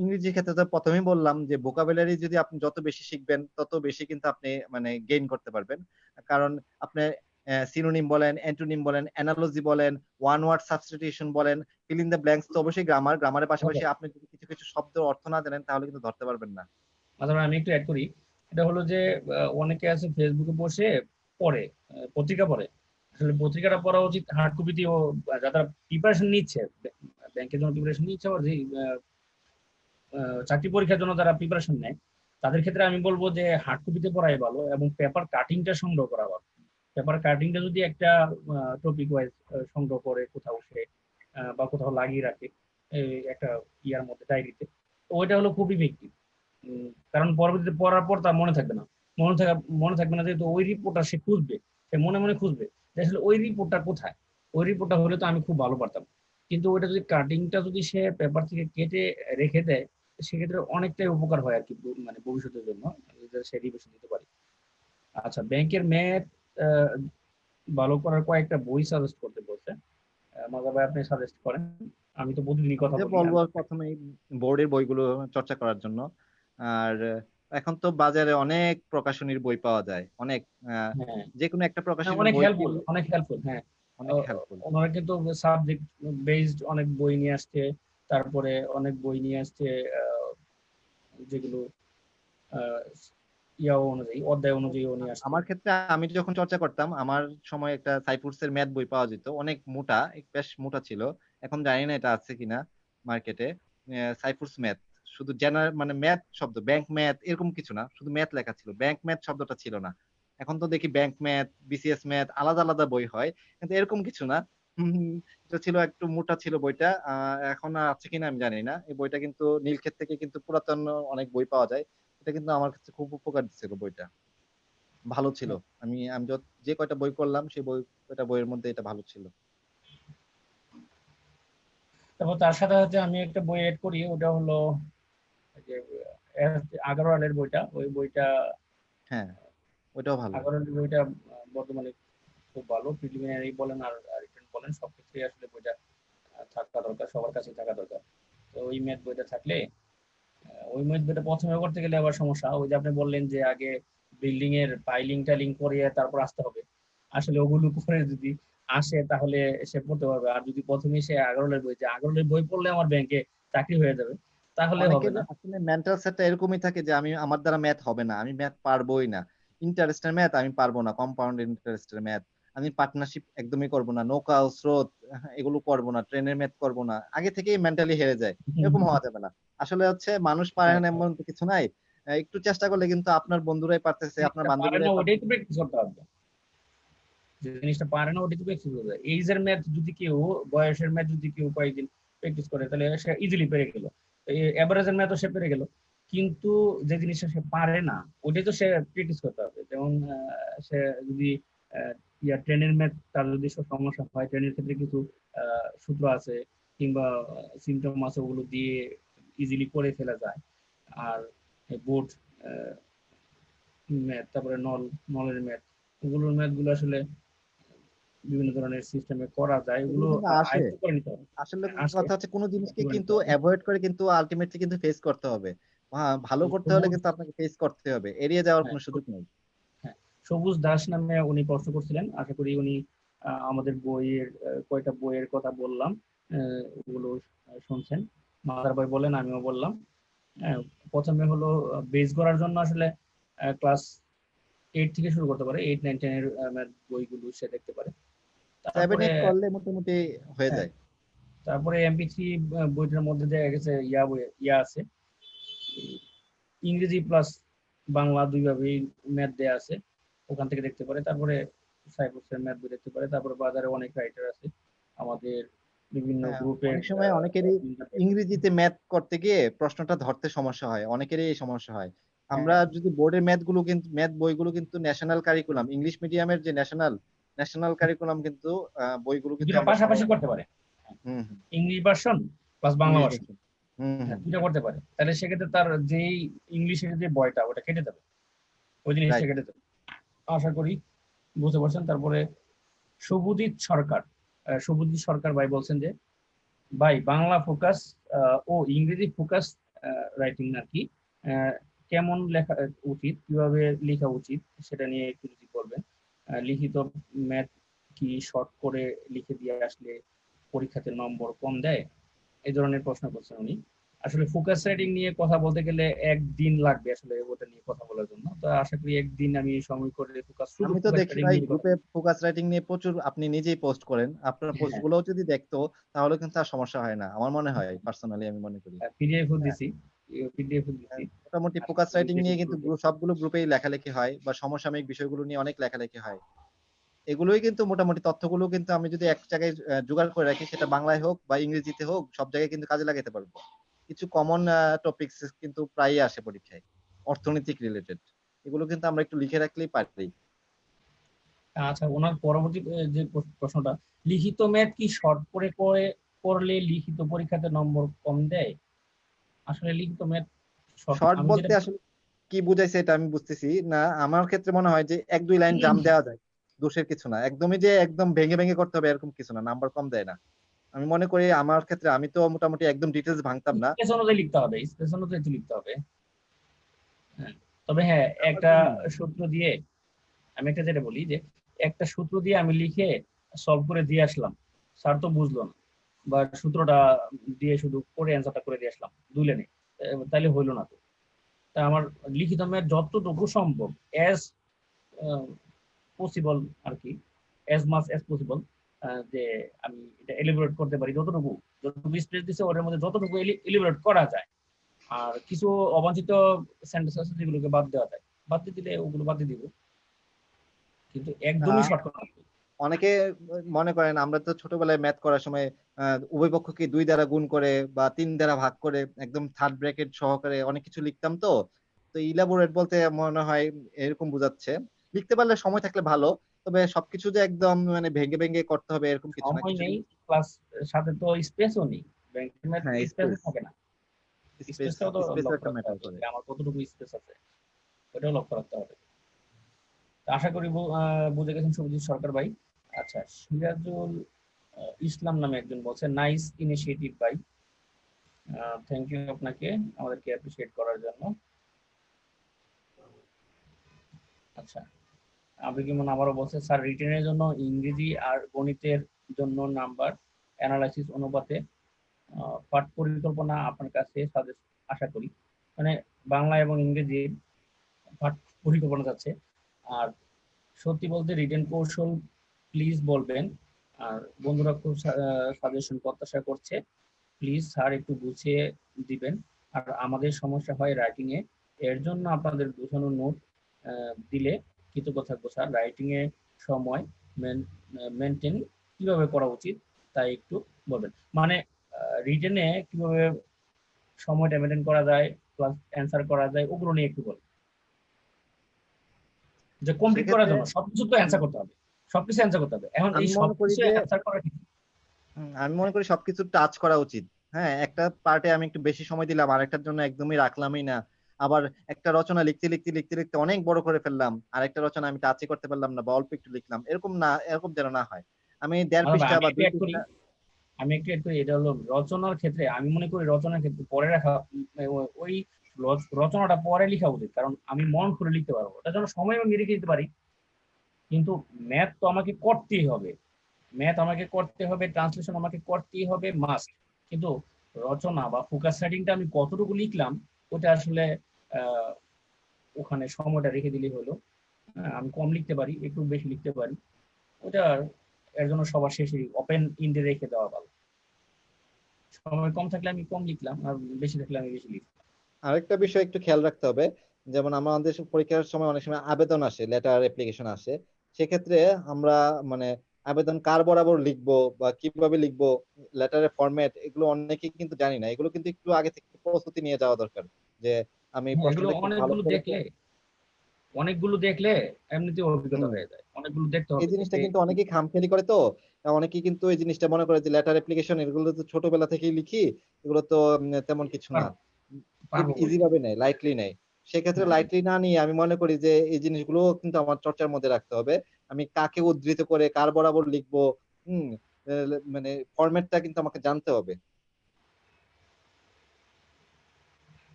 ইংরেজির ক্ষেত্রে তো প্রথমেই বললাম যে ভোকাবুলারি যদি আপনি যত বেশি শিখবেন, তত বেশি কিন্তু আপনি মানে গেইন করতে পারবেন। কারণ আপনি সিনোনিম বলেন, অ্যান্টোনিম বলেন, অ্যানালজি বলেন, ওয়ান ওয়ার্ড সাবস্টিটিউশন বলেন, ফিল ইন দ্য ব্ল্যাঙ্কস তো অবশ্যই গ্রামারের পাশাপাশি আপনি যদি কিছু কিছু শব্দের অর্থ না জানেন, তাহলে কিন্তু ধরতে পারবেন না। মাঝে আমি একটু অ্যাড করি, এটা হলো যে অনেকে আছে ফেসবুকে বসে পড়ে, পত্রিকা পড়ে। আসলে পত্রিকাটা পড়া উচিত হার্ড কপিতেও। যারা প্রিপারেশন নিচ্ছে, ব্যাংকের জন্য প্রিপারেশন নিচ্ছে, বা যে চাকরি পরীক্ষার জন্য যারা প্রিপারেশন নেয়, তাদের ক্ষেত্রে আমি বলবো যে হার্ড কপিতে পড়াই ভালো এবং পেপার কাটিংটা সংগ্রহ করা ভালো। পেপার কাটিংটা যদি একটা টপিক ওয়াইজ সংগ্রহ করে কোথাও সে বা কোথাও লাগিয়ে রাখে এই একটা ইয়ার মধ্যে, ডায়েরিতে, তো ওইটা হলো খুব ইফেক্টিভ। কারণ পরবর্তীতে পড়ার পর তার মনে থাকবে না, মনে থাকা মনে থাকবে না, যেহেতু ওই রিপোর্টটা সে খুঁজবে, সে মনে মনে খুঁজবে যে আসলে ওই রিপোর্টটা কোথায়, ওই রিপোর্টটা হলে তো আমি খুব ভালো পারতাম। কিন্তু ওইটা যদি কাটিংটা যদি সে পেপার থেকে কেটে রেখে দেয়, সেক্ষেত্রে অনেকটাই উপকার হয় আর কি, মানে ভবিষ্যতের জন্য সে রিভিশন দিতে পারে। আচ্ছা, ব্যাংকের ম্যাথ ভালো করার কয়েকটা বই সাজেস্ট করতে বলছে। মাজা ভাই আপনি সাজেস্ট করেন, আমি তো প্রতিদিনই আমি কথা যে বলি বলবো, আমি। প্রথমেই বোর্ডের বইগুলো চর্চা করার জন্য। আর এখন তো বাজারে অনেক প্রকাশনীর বই পাওয়া যায়, অনেক হ্যাঁ, যে কোনো একটা হ্যাঁ, প্রকাশনীর অনেক বই হেল্পফুল, কিনলে অনেক হেল্পফুল, হ্যাঁ। অনেক হেল্পফুল। ওনারা কিন্তু সাবজেক্ট বেসড অনেক বই নিয়ে আসছে, তারপরে অনেক বই নিয়ে আসছে যেগুলো আহ, ইয়া অনুযায়ী, অধ্যায় অনুযায়ী নিয়ে আসছে। আমার ক্ষেত্রে আমি যখন চর্চা করতাম, আমার সময় একটা সাইফুডসের ম্যাথ বই পাওয়া যেত, অনেক মোটা, বেশ মোটা ছিল। এখন জানি না এটা আছে কিনা মার্কেটে। সাইফুডস ম্যাথ, শুধু জেনারেল মানে ম্যাথ শব্দ, ব্যাংক ম্যাথ এরকম কিছু না, শুধু ম্যাথ লেখা ছিল, ব্যাংক ম্যাথ শব্দটা ছিল না। এখন তো দেখি ব্যাংক ম্যাথ, বিসিএস ম্যাথ আলাদা আলাদা বই হয়, কিন্তু এরকম কিছু না। এটা ছিল, একটু মোটা ছিল বইটা। এখন আর আছে কিনা আমি জানি না। এই বইটা কিন্তু নীলক্ষেত থেকে কিন্তু পুরাতন অনেক বই পাওয়া যায়। এটা কিন্তু আমার কাছে খুব উপকার দিচ্ছিল বইটা, ভালো ছিল। আমি আমি যে কয়টা বই করলাম, সেই কয়টা বইয়ের মধ্যে এটা ভালো ছিল। তারপর তার সাথে সাথে আমি একটা বই এড করি, ওটা হলো যে আগারওয়ালের বইটা, ওই বইটা, হ্যাঁ, ওইটাও ভালো। আগারওয়ালের বইটা বর্তমানে খুব ভালো। প্রিলিমিনারি বলেন আর রিটেন বলেন, সব ক্ষেত্রেই আসলে বইটা থাকা দরকার, সবার কাছে থাকা দরকার। তো ওই ম্যাথ বইটা থাকলে, ওই ম্যাথ বইটা প্রথমে করতে গেলে আবার সমস্যা, ওই যে আপনি বললেন যে আগে বিল্ডিং এর পাইলিং টাইলিং করে তারপর আসতে হবে। আসলে ওগুলো করে যদি আসে তাহলে সে পড়তে পারবে। আর যদি প্রথমে সে আগরলের বই, যে আগরলের বই পড়লে আমার ব্যাংকে চাকরি হয়ে যাবে, তাহলে হবে অনেকের না। আসলে মেন্টাল সেটটা এরকমই থাকে যে আমার দ্বারা ম্যাথ হবে না, আমি ম্যাথ পারবোই না। ইন্টারেস্টের ম্যাথ আমি পারবো না, কম্পাউন্ড ইন্টারেস্টের ম্যাথ আমি পার্টনারশিপ একদমই করবো না, নৌকা স্রোত এগুলো করবো না, ট্রেনের ম্যাথ করবো না, আগে থেকেই মেন্টালি হেরে যায়। এরকম হওয়া যাবে না। আসলে হচ্ছে মানুষ পারে না এমন তো কিছু নাই। একটু চেষ্টা করলে কিন্তু আপনার বন্ধুরাই পারতেছে, আপনার জিনিসটা পারে না বান্ধবীরাই ওইটাই তো পারতেছে। প্র্যাকটিস করতে হবে। যে জিনিসটা পারে না ওইটাই তো প্র্যাকটিস করতে হবে। এইজের ম্যাথ যদি কেউ, বয়সের ম্যাথ যদি কেউ কয়েকদিন প্র্যাকটিস করে তাহলে সে ইজিলি পেরে গেল। এভারেজের ম্যাথও সে পেরে গেল। কিন্তু যে জিনিসটা সে পারে না ওইটাই তো সে প্র্যাকটিস করতে হবে। যেমন সে যদি ট্রেনের ম্যাথ তার যদি সমস্যা হয়, ট্রেনের ক্ষেত্রে কিছু সূত্র আছে কিংবা সিমটম আছে, ওগুলো দিয়ে ইজিলি করে ফেলা যায়। আর বোর্ড ম্যাথ, তারপরে নলের ম্যাথ, ওগুলোর ম্যাথ গুলো আসলে বিভিন্ন ধরনের সিস্টেমে করা যায়, এগুলো ওগুলো কিন্তু আসে। আয়ত্ত করে নিতে হবে। আসলে আসে, কথা হচ্ছে কোন জিনিসকে করে কিন্তু নিতে হবে। অ্যাভয়েড করে কিন্তু আলটিমেটলি কিন্তু ফেস করতে হবে। ভালো এই করতে হলে সবুজ, কিন্তু আপনাকে ফেস করতে হবে, এড়িয়ে যাওয়ার হ্যাঁ কোনো সুযোগ নেই। হ্যাঁ, সবুজ দাস নামে উনি প্রশ্ন করছিলেন। আশা করি উনি আমাদের বইয়ের কয়টা বইয়ের কথা বললাম ওগুলো শুনছেন। মাদার বই বলেন, আমিও বললাম। হ্যাঁ, প্রথমে হলো বেস করার জন্য আসলে ক্লাস 8 থেকে শুরু করতে পারে। 8, 9, 10 এর বইগুলো সে দেখতে পারে। 7, তারপরে 8 করলে মোটামুটি হয়ে হ্যাঁ, যায়। তারপরে এমপি3 বইটার মধ্যে দেখা গেছে ইয়া আছে, ইংরেজি প্লাস বাংলা দুইভাবেই ম্যাথ দেয়া আছে, ওখান থেকে দেখতে পারে। তারপরে সাইপ্রাসের ম্যাথ বই দেখতে পারে। তারপরে বাজারে অনেক রাইটার আছে আমাদের বিভিন্ন হ্যাঁ, গ্রুপের অনেক সময় অনেকেরই ইংরেজিতে ম্যাথ করতে গিয়ে প্রশ্নটা ধরতে সমস্যা হয়, অনেকেরই এই সমস্যা হয়। আমরা হ্যাঁ, যদি বোর্ডের ম্যাথ গুলো কিন্তু ম্যাথ বইগুলো কিন্তু ন্যাশনাল কারিকুলাম, ইংলিশ মিডিয়ামের যে ন্যাশনাল ন্যাশনাল কারিকুলাম কিন্তু বইগুলো কিন্তু দুটা আমরা পাশাপাশি করতে পারে, hmm hmm English version plus Bangla English version. Version hmm হ্যাঁ, হুম দুটা করতে পারে। তাহলে সেক্ষেত্রে তার যেই ইংলিশের যে বয়টা ওটা কেটে যাবে, ওই জিনিসটা রাইট। কেটে যাবে। আশা করি বুঝতে পারছেন। তারপরে শুভজিৎ সরকার, শুভজিৎ সরকার ভাই বলছেন যে ভাই বাংলা ফোকাস ও ইংরেজি ফোকাস রাইটিং আর কি, আহ, কেমন লেখা উচিত, কিভাবে লেখা উচিত সেটা নিয়ে একটু যদি করবেন। লিখিত ম্যাথ কি শর্ট করে লিখে দিয়ে আসলে পরীক্ষাতে নম্বর কম দেয়, এই ধরনের প্রশ্ন করছেন উনি। আসলে ফোকাস রাইটিং নিয়ে কথা বলতে গেলে একদিন লাগবে আসলে ওটা নিয়ে কথা বলার জন্য। তো আশা করি একদিন আমি সময় করে শুধু আমি তো ফোকাস দেখি রাইটিং ভাই নিয়ে কথা গ্রুপে ফোকাস রাইটিং নিয়ে প্রচুর আপনি নিজেই পোস্ট করেন, আপনার বলবো। পোস্ট হ্যাঁ, গুলোও যদি দেখতো তাহলে কিন্তু আর সমস্যা হয় না, আমার মনে হয় পার্সোনালি আমি মনে করি। পিডিএফ হ্যাঁ, দিছি, পিডিএফ দিছি। মোটামুটি আশা ফোকাস করি রাইটিং যে নিয়ে কোনো কিন্তু গ্রুপে সবগুলো গ্রুপেই লেখালেখি হয়, বা সমসাময়িক বিষয়গুলো নিয়ে অনেক লেখালেখি হয়। এগুলোই কিন্তু মোটামুটি তথ্যগুলো কিন্তু আমি যদি এক জায়গায় জোগাড় করে রাখি, সেটা বাংলায় হোক বা ইংরেজিতে হোক, সব জায়গায় কিন্তু কাজে লাগাতে পারবো। কিছু কমন টপিকস কিন্তু প্রায়ই আসে পরীক্ষায়, অর্থনৈতিক রিলেটেড, এগুলো কিন্তু আমরা একটু লিখে রাখলেই পারি। আচ্ছা, ওনার পরবর্তী যে প্রশ্নটা, লিখিত ম্যাথ কি শর্ট করে করে করলে লিখিত পরীক্ষাতে নম্বর কম দেয়? আসলে লিখিত ম্যাথ শর্ট, শর্ট আমি যেটা বলতে আসলে কি বুঝাইছে এটা আমি বুঝতেছি না। আমার ক্ষেত্রে মনে হয় যে 1-2 লাইন জাম দেওয়া যায়, দোষের কিছু না। একদমই যে একদম ভেঙে ভেঙে করতে হবে এরকম কিছু না, নাম্বার কম দেয় না। আমি মনে করি আমার ক্ষেত্রে আমি তো মোটামুটি একদম ডিটেলস ভাঙতাম না। স্পেস অনুযায়ী লিখতে হবে, স্পেস অনুযায়ী তো লিখতে হবে। হ্যাঁ, তবে হ্যাঁ, আমার একটা কি মনে হয়? সূত্র দিয়ে, আমি একটা যেটা বলি যে একটা সূত্র দিয়ে আমি লিখে সলভ করে দিয়ে আসলাম, স্যার তো বুঝলো না, বা সূত্রটা দিয়ে শুধু করে অ্যান্সারটা করে দিয়ে আসলাম 2 লাইনে, তাইলে হইলো না তো। তা আমার লিখিত ম্যাথ যতটুকু সম্ভব অ্যাজ পসিবল আর কি, অ্যাজ মাচ অ্যাজ পসিবল, যে আমি এটা এলিবরেট করতে পারি যতটুকু, যতটুকু স্পেস দিছে ওর মধ্যে যতটুকু এলিবরেট করা যায়। আর কিছু অবাঞ্ছিত সেন্টেন্স আছে যেগুলোকে বাদ দেওয়া যায়, বাদ দিয়ে দিলে ওগুলো বাদ দিয়ে দিব, কিন্তু একদমই আহ, শর্ট করা হবে। অনেকে মনে করেন আমরা তো ছোটবেলায় ম্যাথ করার সময় উভয় পক্ষকে 2 দ্বারা গুণ করে বা 3 দ্বারা ভাগ করে একদম থার্ড ব্র্যাকেট সহকারে অনেক কিছু লিখতাম। তো তো ইলাবোরেট বলতে মনে হয় এরকম বোঝাচ্ছে। লিখতে পারলে সময় থাকলে ভালো, তবে সবকিছু যে একদম মানে ভেঙে ভেঙে করতে হবে এরকম কিছু না, সময় কিছু নেই, জিনিস। প্লাস সাথে তো স্পেসও নেই, ব্যাংকের ম্যাথ হ্যাঁ, স্পেসও স্পেস থাকে না। স্পেস স্পেসটাও তো স্পেসও লক্ষ্য একটা রাখতে ম্যাটার হবে করে। যে আমার কতটুকু স্পেস আছে, ওটাও লক্ষ্য রাখতে হবে। আশা করি বুঝে গেছেন শুভজিৎ সরকার ভাই। আচ্ছা, সিরাজুল ইসলাম নামে একজন বলছে, নাইস ইনিশিয়েটিভ ভাই। থ্যাংক ইউ আপনাকে আমাদেরকে অ্যাপ্রিসিয়েট করার জন্য। আচ্ছা, আবেগী মন আবারও বলছে, স্যার রিটেনের জন্য ইংরেজি আর গণিতের জন্য নাম্বার অ্যানালাইসিস অনুপাতে পাঠ পরিকল্পনা আপনার কাছে সাজেস্ট আশা করি। মানে বাংলা এবং ইংরেজি পাঠ পরিকল্পনা যাচ্ছে। আর সত্যি বলতে রিটেন কৌশল প্লিজ বলবেন। আর বন্ধুরা খুব সাজেশন প্রত্যাশা করছে, প্লিজ স্যার একটু গুছিয়ে দিবেন। আর আমাদের সমস্যা হয় রাইটিং এ, এর জন্য আপনাদের গোছানো নোট দিলে কৃতজ্ঞ থাকবো স্যার। রাইটিং এ সময় মেনটেন কিভাবে করা উচিত তাই একটু বলবেন। মানে রিটেনে কিভাবে সময়টা মেনটেন করা যায় প্লাস অ্যান্সার করা যায় ওগুলো নিয়ে একটু বলবেন, যে কমপ্লিট করার সেক্ষেত্রে জন্য সবকিছু তো অ্যান্সার করতে হবে, সবকিছু অ্যান্সার করতে হবে। এখন এই আমি মনে করি সবকিছু যে অ্যান্সার করা ঠিক আমি মনে করি সবকিছু টাচ করা উচিত। হ্যাঁ, একটা পার্টে আমি একটু বেশি সময় দিলাম, আরেকটার জন্য একদমই রাখলামই না। আবার একটা রচনা লিখতে অনেক বড় করে ফেললাম, আরেকটা রচনা আমি টাচই করতে পারলাম না বা অল্প একটু লিখলাম, এরকম না, এরকম যেন না হয়। আমি ১.৫ না। পৃষ্ঠা আমি বা একটু ২ অ্যাড করি, পৃষ্ঠা। এটা হলো রচনার ক্ষেত্রে আমি মনে করি রচনার ক্ষেত্রে পরে রাখা ওই রচনাটা পরে লেখা উচিত, কারণ আমি মন করে লিখতে পারবো, ওটার জন্য সময় আমি রেখে দিতে পারি। কিন্তু ম্যাথ তো আমাকে করতেই হবে, ম্যাথ আমাকে করতে হবে, ট্রান্সলেশন আমাকে করতেই হবে মাস্ট। কিন্তু রচনা বা ফোকাস রাইটিংটা আমি কতটুকু লিখলাম ওটা আসলে আহ, ওখানে সময়টা রেখে দিলেই হলো। হ্যাঁ, আমি কম লিখতে পারি, একটু বেশি লিখতে পারি, ওটা এর জন্য সবার শেষে ওপেন ইন্ডে রেখে দেওয়া ভালো। সময় কম থাকলে আমি কম লিখলাম, আর বেশি থাকলে আমি বেশি লিখলাম। আরেকটা বিষয় একটু খেয়াল রাখতে হবে, যেমন আমাদের পরীক্ষার সময় অনেক সময় আবেদন আসে, লেটার অ্যাপ্লিকেশন আসে। সেক্ষেত্রে আমরা মানে আবেদন কার বরাবর লিখবো বা কিভাবে লিখবো, লেটারের ফরম্যাট, এগুলো অনেকেই কিন্তু জানি না। এগুলো কিন্তু একটু আগে থেকে প্রস্তুতি নিয়ে যাওয়া দরকার, যে আমি হ্যাঁ, এগুলো প্রশ্নটা একটু ভালো অনেকগুলো করে। দেখলে, অনেকগুলো দেখলে এমনিতেও অভিজ্ঞতা হুম, হয়ে যায়। অনেকগুলো দেখতে এই হবে জিনিসটা যে কিন্তু অনেকেই খামখেয়ালি করে, তো অনেকেই কিন্তু এই জিনিসটা মনে করে যে লেটার অ্যাপ্লিকেশন এগুলো তো ছোটবেলা থেকেই লিখি, এগুলো তো তেমন কিছু না, পারবো, খুব পারবো ইজি বলে। ভাবে নেয়, লাইটলি নেয়। সেক্ষেত্রে হ্যাঁ, লাইটলি না নিয়ে আমি মনে করি যে এই জিনিসগুলো কিন্তু আমার চর্চার মধ্যে রাখতে হবে। আমি কাকে উদ্ধৃত করে কার বরাবর লিখবো, হুম, মানে ফরম্যাটটা কিন্তু আমাকে জানতে হবে।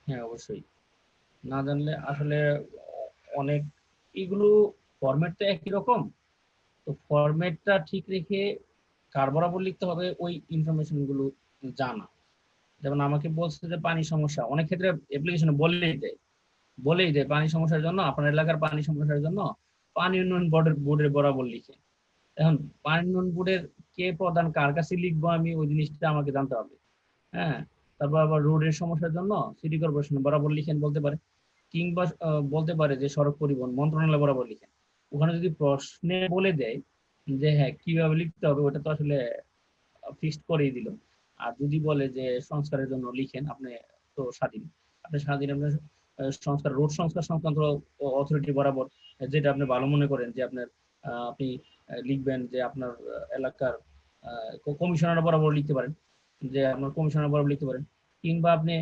হ্যাঁ, অবশ্যই। না জানলে আসলে অনেক এগুলো ফরম্যাট তো একই রকম, তো ফরম্যাটটা ঠিক রেখে কার বরাবর লিখতে হবে ওই ইনফরমেশন গুলো জানা। যেমন আমাকে বলছে যে পানি সমস্যা, অনেক ক্ষেত্রে অ্যাপ্লিকেশনে বলেই দেয় পানি সমস্যার জন্য, আপনার এলাকার পানি সমস্যার জন্য পানি উন্নয়ন বোর্ডের বরাবর লিখে। এখন পানি উন্নয়ন বোর্ডের কে প্রধান, কার কাছে লিখবো আমি, ওই জিনিসটা আমাকে জানতে হবে। হ্যাঁ, তারপর আবার রোডের সমস্যার জন্য সিটি কর্পোরেশন বরাবর লিখেন বলতে পারে, কিংবা বলতে পারে যে সড়ক পরিবহন মন্ত্রণালয় বরাবর লিখেন। ওখানে যদি প্রশ্নে বলে দেয় যে হ্যাঁ কিভাবে লিখতে হবে, ওটা তো আসলে ফিক্সড করেই দিল। আর যদি বলে যে সংস্কারের জন্য লিখেন, আপনি তো স্বাধীন, আপনার সংস্কার, রোড সংস্কার সংক্রান্ত অথরিটি বরাবর যেটা আপনি ভালো মনে করেন যে আপনার আপনি লিখবেন যে আপনার এলাকার কমিশনার বরাবর লিখতে পারেন, যে আপনার কমিশনার বরাবর লিখতে পারেন, কিংবা আপনি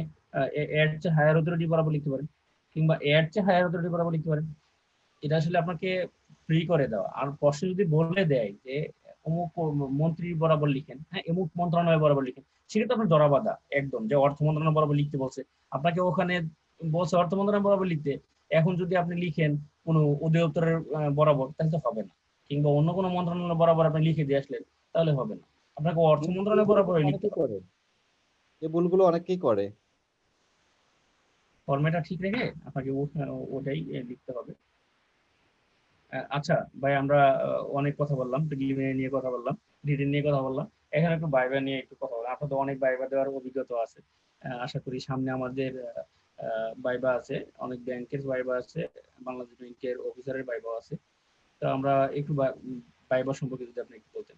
এর চেয়ে হায়ার অথরিটি বরাবর লিখতে পারেন, কিংবা এর চেয়ে হায়ার অথরিটি বরাবর লিখতে পারেন। এটা আসলে আপনাকে ফ্রি করে দেওয়া। আর প্রশ্ন যদি বলে দেয় যে অমুক মন্ত্রী বরাবর লিখেন, হ্যাঁ অমুক মন্ত্রণালয় বরাবর লিখেন, সেক্ষেত্রে আপনার জড়াবাধা একদম, যে অর্থ মন্ত্রণালয় বরাবর লিখতে বলছে, আপনাকে ওখানে বলছে অর্থ মন্ত্রণালয় বরাবর লিখতে। এখন যদি আপনি লিখেন কোনো অধিদপ্তরের বরাবর, তাহলে তো হবে না। কিংবা অন্য কোনো মন্ত্রণালয় বরাবর আপনি লিখে দিয়ে আসলেন, তাহলে হবে না। আপনাকে অর্থ এই মন্ত্রণালয় ভুলগুলো বরাবরই লিখতে অনেকেই হবে। করে, এই ভুলগুলো অনেকেই করে। ফর্মেটটা ঠিক রেখে আপনাকে ওটাই লিখতে হবে। আচ্ছা ভাই, আমরা অনেক কথা বললাম, প্রিলিমিনারি নিয়ে কথা বললাম, রিটেন নিয়ে কথা বললাম, এখানে একটু ভাইবা নিয়ে একটু কথা বললাম। আপনার তো অনেক ভাইবা দেওয়ার অভিজ্ঞতা আছে। আশা করি সামনে আমাদের ভাইবা আছে, অনেক ব্যাংকের ভাইবা আছে, বাংলাদেশ ব্যাংকের অফিসারের ভাইবা আছে। তো আমরা একটু ভাইবা সম্পর্কে যদি আপনি একটু বলতেন,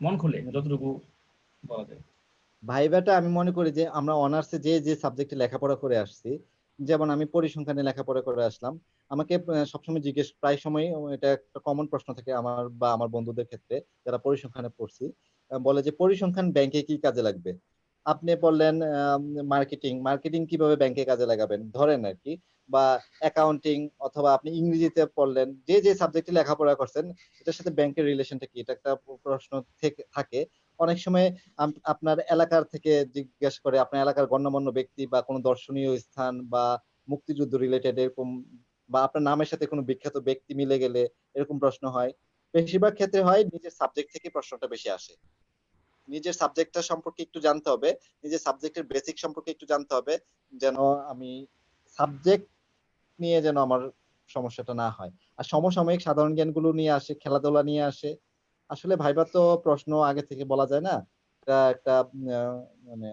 মন খুলে যতটুকু বলা যায়। ভাইভাটা আমি মনে করি যে আমরা অনার্সে যে যে সাবজেক্টে লেখাপড়া করে আসছি, যেমন আমি পরিসংখ্যানে লেখাপড়া করে আসলাম, আমাকে সবসময় জিজ্ঞেস, প্রায় সময় এটা একটা কমন প্রশ্ন থাকে আমার বা আমার বন্ধুদের ক্ষেত্রে যারা পরিসংখ্যানে পড়ছি, বলে যে পরিসংখ্যান ব্যাংকে কি কাজে লাগবে। আপনি বললেন মার্কেটিং, মার্কেটিং কিভাবে ব্যাংকে কাজে লাগাবেন ধরেন আর কি, বা অ্যাকাউন্টিং, অথবা আপনি ইংরেজিতে পড়লেন, যে যে সাবজেক্টে লেখাপড়া করছেন এটার সাথে ব্যাংকের রিলেশনটা কি, এটা একটা প্রশ্ন থেকে থাকে অনেক সময়। আপনার এলাকার থেকে জিজ্ঞেস করে, আপনার এলাকার গণ্যমান্য ব্যক্তি বা কোনো দর্শনীয় স্থান বা মুক্তিযুদ্ধ রিলেটেড এরকম, বা আপনার নামের সাথে কোনো বিখ্যাত ব্যক্তি মিলে গেলে এরকম প্রশ্ন হয়। বেশিরভাগ ক্ষেত্রে হয় নিজের সাবজেক্ট থেকে প্রশ্নটা বেশি আসে। নিজের সাবজেক্টটা সম্পর্কে একটু জানতে হবে, নিজের সাবজেক্টের বেসিক সম্পর্কে একটু জানতে হবে, যেন আমি সাবজেক্ট নিয়ে যেন আমার সমস্যাটা না হয়। আর সমসাময়িক সাধারণ জ্ঞানগুলো নিয়ে আসে, খেলাধুলা নিয়ে আসে। আসলে ভাইবার তো প্রশ্ন আগে থেকে বলা যায় না। এটা একটা মানে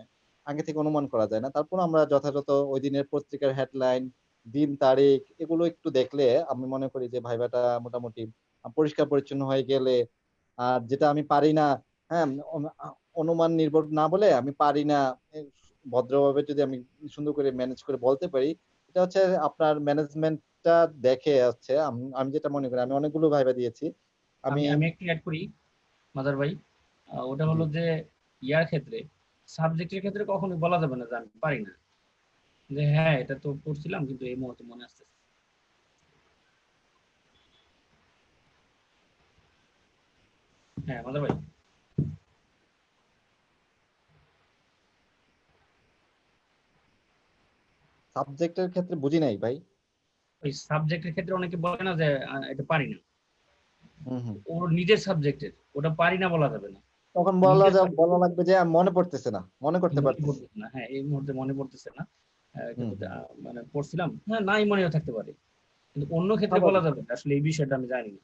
আগে থেকে অনুমান করা যায় না। তারপরও আমরা যথাযথ ওই দিনের পত্রিকার হেডলাইন, দিন তারিখ এগুলো একটু দেখলে আমি মনে করি যে ভাইবাটা মোটামুটি পরিষ্কার পরিচ্ছন্ন হয়ে গেলে, আর যেটা আমি পারি না, হ্যাঁ? অনুমান নির্ভর না বলে আমি পারি না, এ ভদ্রভাবে যদি আমি সুন্দর করে ম্যানেজ করে বলতে পারি, এটা হচ্ছে আপনার ম্যানেজমেন্টটা দেখে হচ্ছে আমি যেটা মনে করি, আমি অনেকগুলো ভাইবা দিয়েছি। আমি আমি আমি একটু অ্যাড করি মাদার ভাই। ওটা জি। হলো যে ইয়ার ক্ষেত্রে, সাবজেক্টের ক্ষেত্রে কখনোই বলা যাবে না যে আমি পারি না, যে হ্যাঁ এটা তো পড়ছিলাম কিন্তু এই মুহূর্তে মনে আসতেছে। হ্যাঁ মাদার ভাই। সাবজেক্টের ক্ষেত্রে বুঝি নাই ভাই। ওই সাবজেক্টের ক্ষেত্রে অনেকে বলে না যে এটা পারি না, হুম, হুম। ওর নিজের সাবজেক্টের ওটা পারি না বলা যাবে না, তখন নিজের বলা লাগবে যে মনে পড়তেছে না। মনে করতে মনে পারতেছি। পড়তেছে না, হ্যাঁ এই মুহূর্তে মনে পড়তেছে না। হুম, কিন্তু হুম। মানে পড়ছিলাম, হ্যাঁ নাই মনেও থাকতে পারে, কিন্তু অন্য ক্ষেত্রে বলা স্বাভাবিক। যাবে না আসলে এই বিষয়টা আমি জানি না।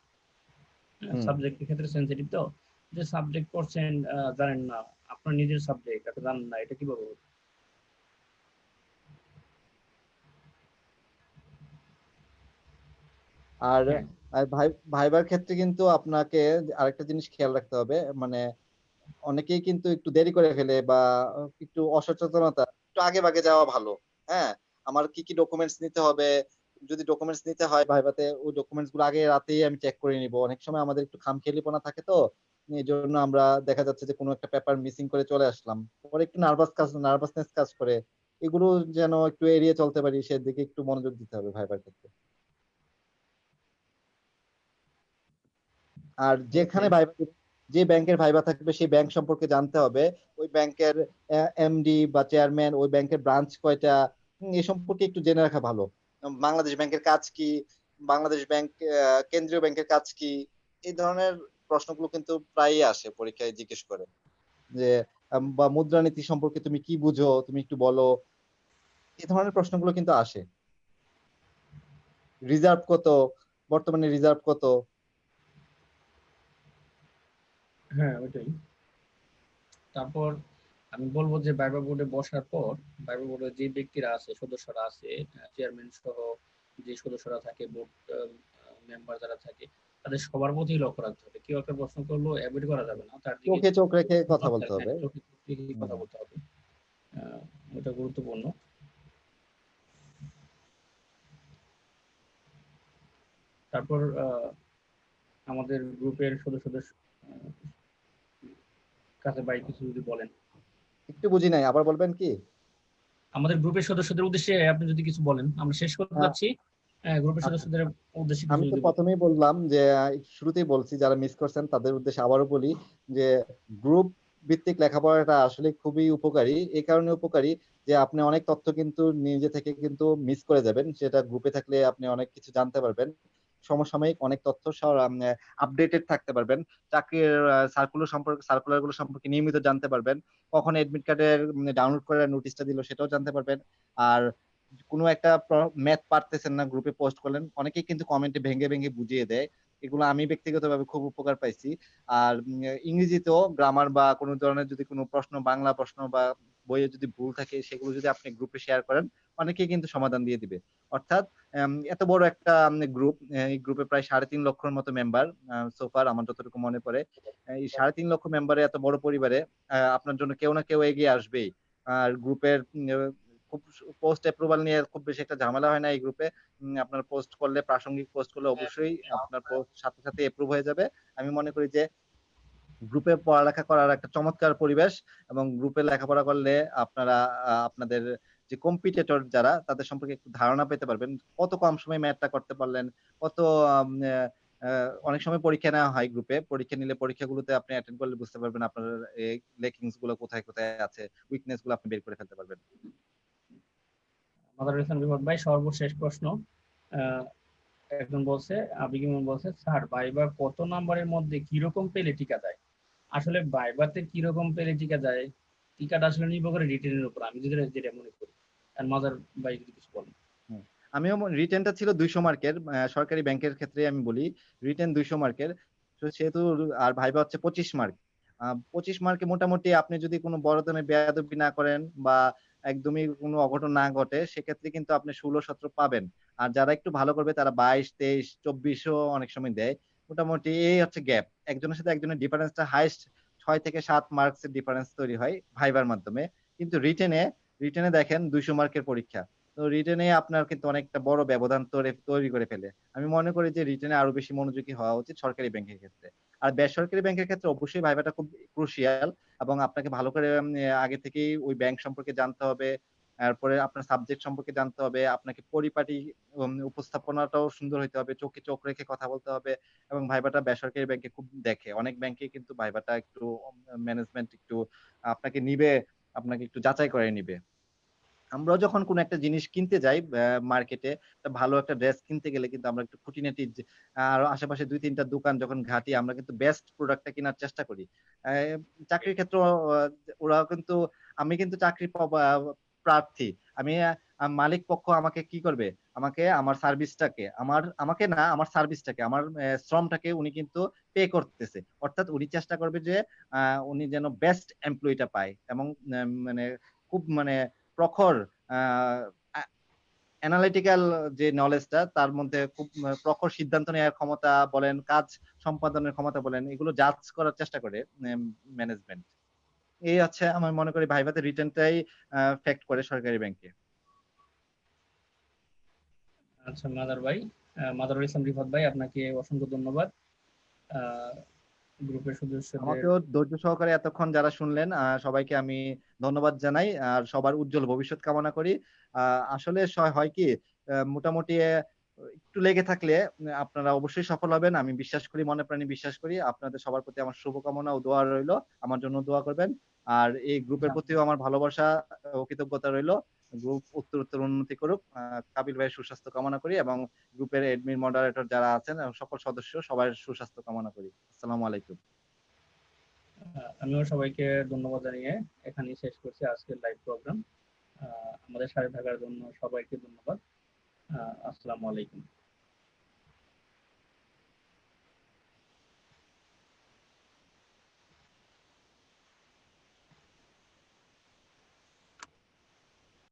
হুম। সাবজেক্টের ক্ষেত্রে সেন্সিটিভ তো, যে সাবজেক্ট পড়ছেন জানেন না, আপনার নিজের সাবজেক্ট এটা জানেন না, এটা কিভাবে হবে? আর হ্যাঁ ভাইবার ক্ষেত্রে কিন্তু আপনাকে আরেকটা জিনিস খেয়াল রাখতে হবে। মানে অনেকেই কিন্তু একটু দেরি করে ফেলে বা একটু অসচেতনতা, একটু আগে-ভাগে যাওয়া ভালো। হ্যাঁ? আমার কি ডকুমেন্টস নিতে হবে? যদি ডকুমেন্টস নিতে হয় ভাইভাতে, ওই ডকুমেন্টস গুলো আগে রাতেই আমি চেক করে নিবো। অনেক সময় আমাদের একটু খামখেয়ালিপনা থাকে তো। এজন্য আমরা দেখা যাচ্ছে যে কোনো একটা পেপার মিসিং করে চলে আসলাম। পরে একটু নার্ভাসনেস কাজ করে। এগুলো যেন একটু এড়িয়ে চলতে পারি সেদিকে একটু মনোযোগ দিতে হবে ভাইবার ক্ষেত্রে। আর ওকে। যেখানে ভাইবা দিবেন, যে ব্যাংকের ভাইবা থাকবে সেই ব্যাংক সম্পর্কে জানতে হবে। ওই ব্যাংকের এমডি বা চেয়ারম্যান, ওই ব্যাংকের ব্রাঞ্চ কয়টা, এ সম্পর্কে একটু জেনে রাখা ভালো। বাংলাদেশ ব্যাংকের কাজ কি? বাংলাদেশ ব্যাংক কেন্দ্রীয় ব্যাংকের কাজ কি? এই ধরনের প্রশ্নগুলো কিন্তু প্রায়ই আসে পরীক্ষায় জিজ্ঞেস করে। যে বা মুদ্রানীতি সম্পর্কে তুমি কি বুঝো? তুমি একটু বলো। এই ধরনের প্রশ্নগুলো কিন্তু আসে। রিজার্ভ কত? বর্তমানে রিজার্ভ কত? হ্যাঁ ওইটাই। তারপর আমি বলবো যে ভাইবা বোর্ডে বসার পর, ভাইবা বোর্ডে যে ব্যক্তিরা আছে, সদস্যরা আছে, চেয়ারম্যান সহ যে সদস্যরা থাকে, বোর্ড মেম্বার যারা থাকে, তাদের সবার প্রতি লক্ষ্য রাখতে হবে। কেউ একটা প্রশ্ন করলো অ্যাভয়েড করা যাবে না, তার দিকে চোখে চোখ রেখে কথা বলতে হ্যাঁ হবে। চোখে চোখ রেখে হুম। কথা বলতে হবে। আহ, এটা গুরুত্বপূর্ণ। তারপর আমাদের গ্রুপের সদস্যদের আহ, কাছে ভাই কিছু যদি বলেন। একটু বুঝি নাই। আবার বলবেন কি? আমাদের গ্রুপের সদস্যদের উদ্দেশ্যে আপনি যদি কিছু বলেন, আমরা শেষ করতে আ যাচ্ছি। গ্রুপের আচ্ছা। সদস্যদের উদ্দেশ্যে কিছু আমি তো যদি বলেন। ১ম এই বললাম যে শুরুতেই বলছি যারা মিস করছেন তাদের উদ্দেশ্যে আবারও বলি যে গ্রুপ ভিত্তিক লেখাপড়াটা আসলে খুবই উপকারী। এই কারণে উপকারী যে আপনি অনেক তথ্য কিন্তু নিজে থেকে কিন্তু মিস করে যাবেন। সেটা গ্রুপে থাকলে আপনি অনেক কিছু জানতে পারবেন। সমসাময়িক অনেক তথ্য আপডেটেড থাকতে পারবেন। চাকরির সার্কুলার গুলো সম্পর্কে নিয়মিত জানতে পারবেন। কখন এডমিট কার্ডের ডাউনলোড করে নোটিশটা দিল সেটাও জানতে পারবেন। আর কোনো একটা ম্যাথ পারতেছেন না গ্রুপে পোস্ট করলেন, অনেকেই কিন্তু কমেন্টে ভেঙে বুঝিয়ে দেয়। এগুলো আমি ব্যক্তিগতভাবে খুব উপকার পাইছি। আর ইংরেজিতেও গ্রামার বা কোনো ধরনের যদি কোনো প্রশ্ন, বাংলা প্রশ্ন বা বইয়ে যদি ভুল থাকে সেগুলো যদি আপনি গ্রুপে শেয়ার করেন, অনেকেই কিন্তু সমাধান দিয়ে দিবে। অর্থাৎ এত বড় একটা গ্রুপ, এই গ্রুপে প্রায় ৩.৫ লক্ষের মতো মেম্বার সোফার আমার যতটুকু মনে পড়ে। এই ৩.৫ লক্ষ মেম্বারে এত বড় পরিবারে আপনার জন্য কেউ না কেউ এগিয়ে আসবেই। আর গ্রুপের খুব পোস্ট অ্যাপ্রুভাল নিয়ে খুব বেশি একটা ঝামেলা হয় না এই গ্রুপে। আপনার পোস্ট করলে, প্রাসঙ্গিক পোস্ট করলে অবশ্যই আপনার পোস্ট সাথে সাথে এপ্রুভ হয়ে যাবে। আমি মনে করি যে গ্রুপে পড়ালেখা করার একটা চমৎকার পরিবেশ, এবং গ্রুপে লেখাপড়া করলে আপনারা আপনাদের যে কম্পিটিটর যারা তাদের সম্পর্কে একটু ধারণা পেতে পারবেন। কত কম সময়ে ম্যাথটা করতে পারলেন, কত আম আ আ অনেক সময় পরীক্ষা নেওয়া হয় গ্রুপে। পরীক্ষা নিলে পরীক্ষাগুলোতে আপনি অ্যাটেন্ড করলে বুঝতে পারবেন আপনার লেকিংস গুলো কোথায় আছে, উইকনেস গুলো আপনি বের করে ফেলতে পারবেন। মাদার ইসলাম বিপদ ভাই, সর্বশেষ প্রশ্ন। আহ, একজন বলছে, আবির ইমন বলছে, স্যার ভাইবা কত নাম্বারের মধ্যে কিরকম পেলে টিকা দেয়? আসলে ভাইবাতে কিরকম পেলে টিকা দেয়, টিকাটা আসলে নির্ভর করে রিটেনের উপর, আমি যেটা যেটা মনে করি। আর মাদার ভাই যদি কিছু বলেন। হুম। আমিও রিটেনটা ছিল 200 মার্কের, সরকারি ব্যাংকের ক্ষেত্রে আমি বলি রিটেন 200 মার্কের, তো সেহেতু আর ভাইবা হচ্ছে 25 মার্ক। 25 মার্কে মোটামুটি আপনি যদি কোনো বড় ধরনের বেয়াদবি না করেন বা একদমই কোনো অঘটন না ঘটে, সেক্ষেত্রে কিন্তু আপনি 16-17 পাবেন। আর যারা একটু ভালো করবে তারা 22, 23, 24ও অনেক সময় দেয়। মোটামুটি এই হচ্ছে গ্যাপ। একজনের সাথে একজনের ডিফারেন্সটা হাইয়েস্ট 6 থেকে 7 মার্কসের ডিফারেন্স তৈরি হয় ভাইবার মাধ্যমে। কিন্তু রিটেনে দেখেন 200 মার্কের পরীক্ষা। তো রিটেনে আপনার কিন্তু অনেকটা বড় ব্যবধান তৈরি করে ফেলে। আমি মনে করি যে রিটেনে আরো বেশি মনোযোগী হওয়া উচিত সরকারি ব্যাংকের ক্ষেত্রে। আর বেসরকারি ব্যাংকের ক্ষেত্রে অবশ্যই ভাইবাটা খুব ক্রুশিয়াল এবং আপনাকে ভালো করে আগে থেকেই ওই ব্যাংক সম্পর্কে জানতে হবে। এরপরে আপনার সাবজেক্ট সম্পর্কে জানতে হবে। আপনাকে পরিপাটি উপস্থাপনাটাও সুন্দর হইতে হবে। চোখে চোখ রেখে কথা বলতে হবে এবং ভাইবাটা বেসরকারি ব্যাংকে খুব দেখে। অনেক ব্যাংকে কিন্তু ভাইবাটা একটু ম্যানেজমেন্ট একটু আপনাকে নিবে, আপনাকে একটু যাচাই করে নিবে। আমরাও যখন কোনো একটা জিনিস কিনতে যাই মার্কেটে, ভালো একটা ড্রেস কিনতে গেলে কিন্তু আমরা একটু খুঁটিনাটি আরো আশেপাশে ২-৩ টা দোকান যখন ঘাঁটি আমরা কিন্তু বেস্ট প্রোডাক্টটা কেনার চেষ্টা করি। চাকরির ক্ষেত্রেও ওরাও কিন্তু আমি কিন্তু চাকরি প্রার্থী। আমি মালিক পক্ষ আমাকে কি করবে? আমাকে আমার সার্ভিসটাকে আমাকে না আমার সার্ভিসটাকে আমার শ্রমটাকে উনি কিন্তু পে করতেছে। অর্থাৎ উনি চেষ্টা করবে যে আ উনি যেন বেস্ট এমপ্লয়িটা পায় এবং মানে খুব মানে প্রখর অ্যানালিটিক্যাল যে নলেজটা তার মধ্যে খুব প্রখর সিদ্ধান্ত নেওয়ার ক্ষমতা বলেন, কাজ সম্পাদনের ক্ষমতা বলেন, এগুলো জাজ করার চেষ্টা করে ম্যানেজমেন্ট। এই হচ্ছে আমার মনে করি ভাইভাতে রিটেনটাই ফ্যাক্ট করে সরকারি ব্যাংকে। আচ্ছা মাদারুল ইসলাম রিফাত ভাই, আপনাকে অসংখ্য ধন্যবাদ। গ্রুপের সদস্যদের আমাকেও ধৈর্য সহকারে এতক্ষণ যারা শুনলেন সবাইকে আমি ধন্যবাদ জানাই আর সবার উজ্জ্বল ভবিষ্যৎ কামনা করি। আসলে হয় কি মোটামুটি একটু লেগে থাকলে আপনারা অবশ্যই সফল হবেন। আমি বিশ্বাস করি, মনে প্রাণে বিশ্বাস করি। আপনাদের সবার প্রতি আমার শুভকামনা ও দোয়া রইলো। আমার জন্য দোয়া করবেন। আর এই গ্রুপের প্রতিও আমার ভালোবাসা ও কৃতজ্ঞতা রইলো। গ্রুপ উত্তরোত্তর উন্নতি করুক। কাবিল ভাইয়ের সুস্বাস্থ্য কামনা করি এবং গ্রুপের এডমিন মডারেটর যারা আছেন সকল সদস্য সবার সুস্বাস্থ্য কামনা করি। আসসালামু আলাইকুম। আমিও সবাইকে ধন্যবাদ জানিয়ে এখানেই শেষ করছি আজকের লাইভ প্রোগ্রাম। আমাদের সাথে থাকার জন্য সবাইকে ধন্যবাদ। আসসালামু আলাইকুম।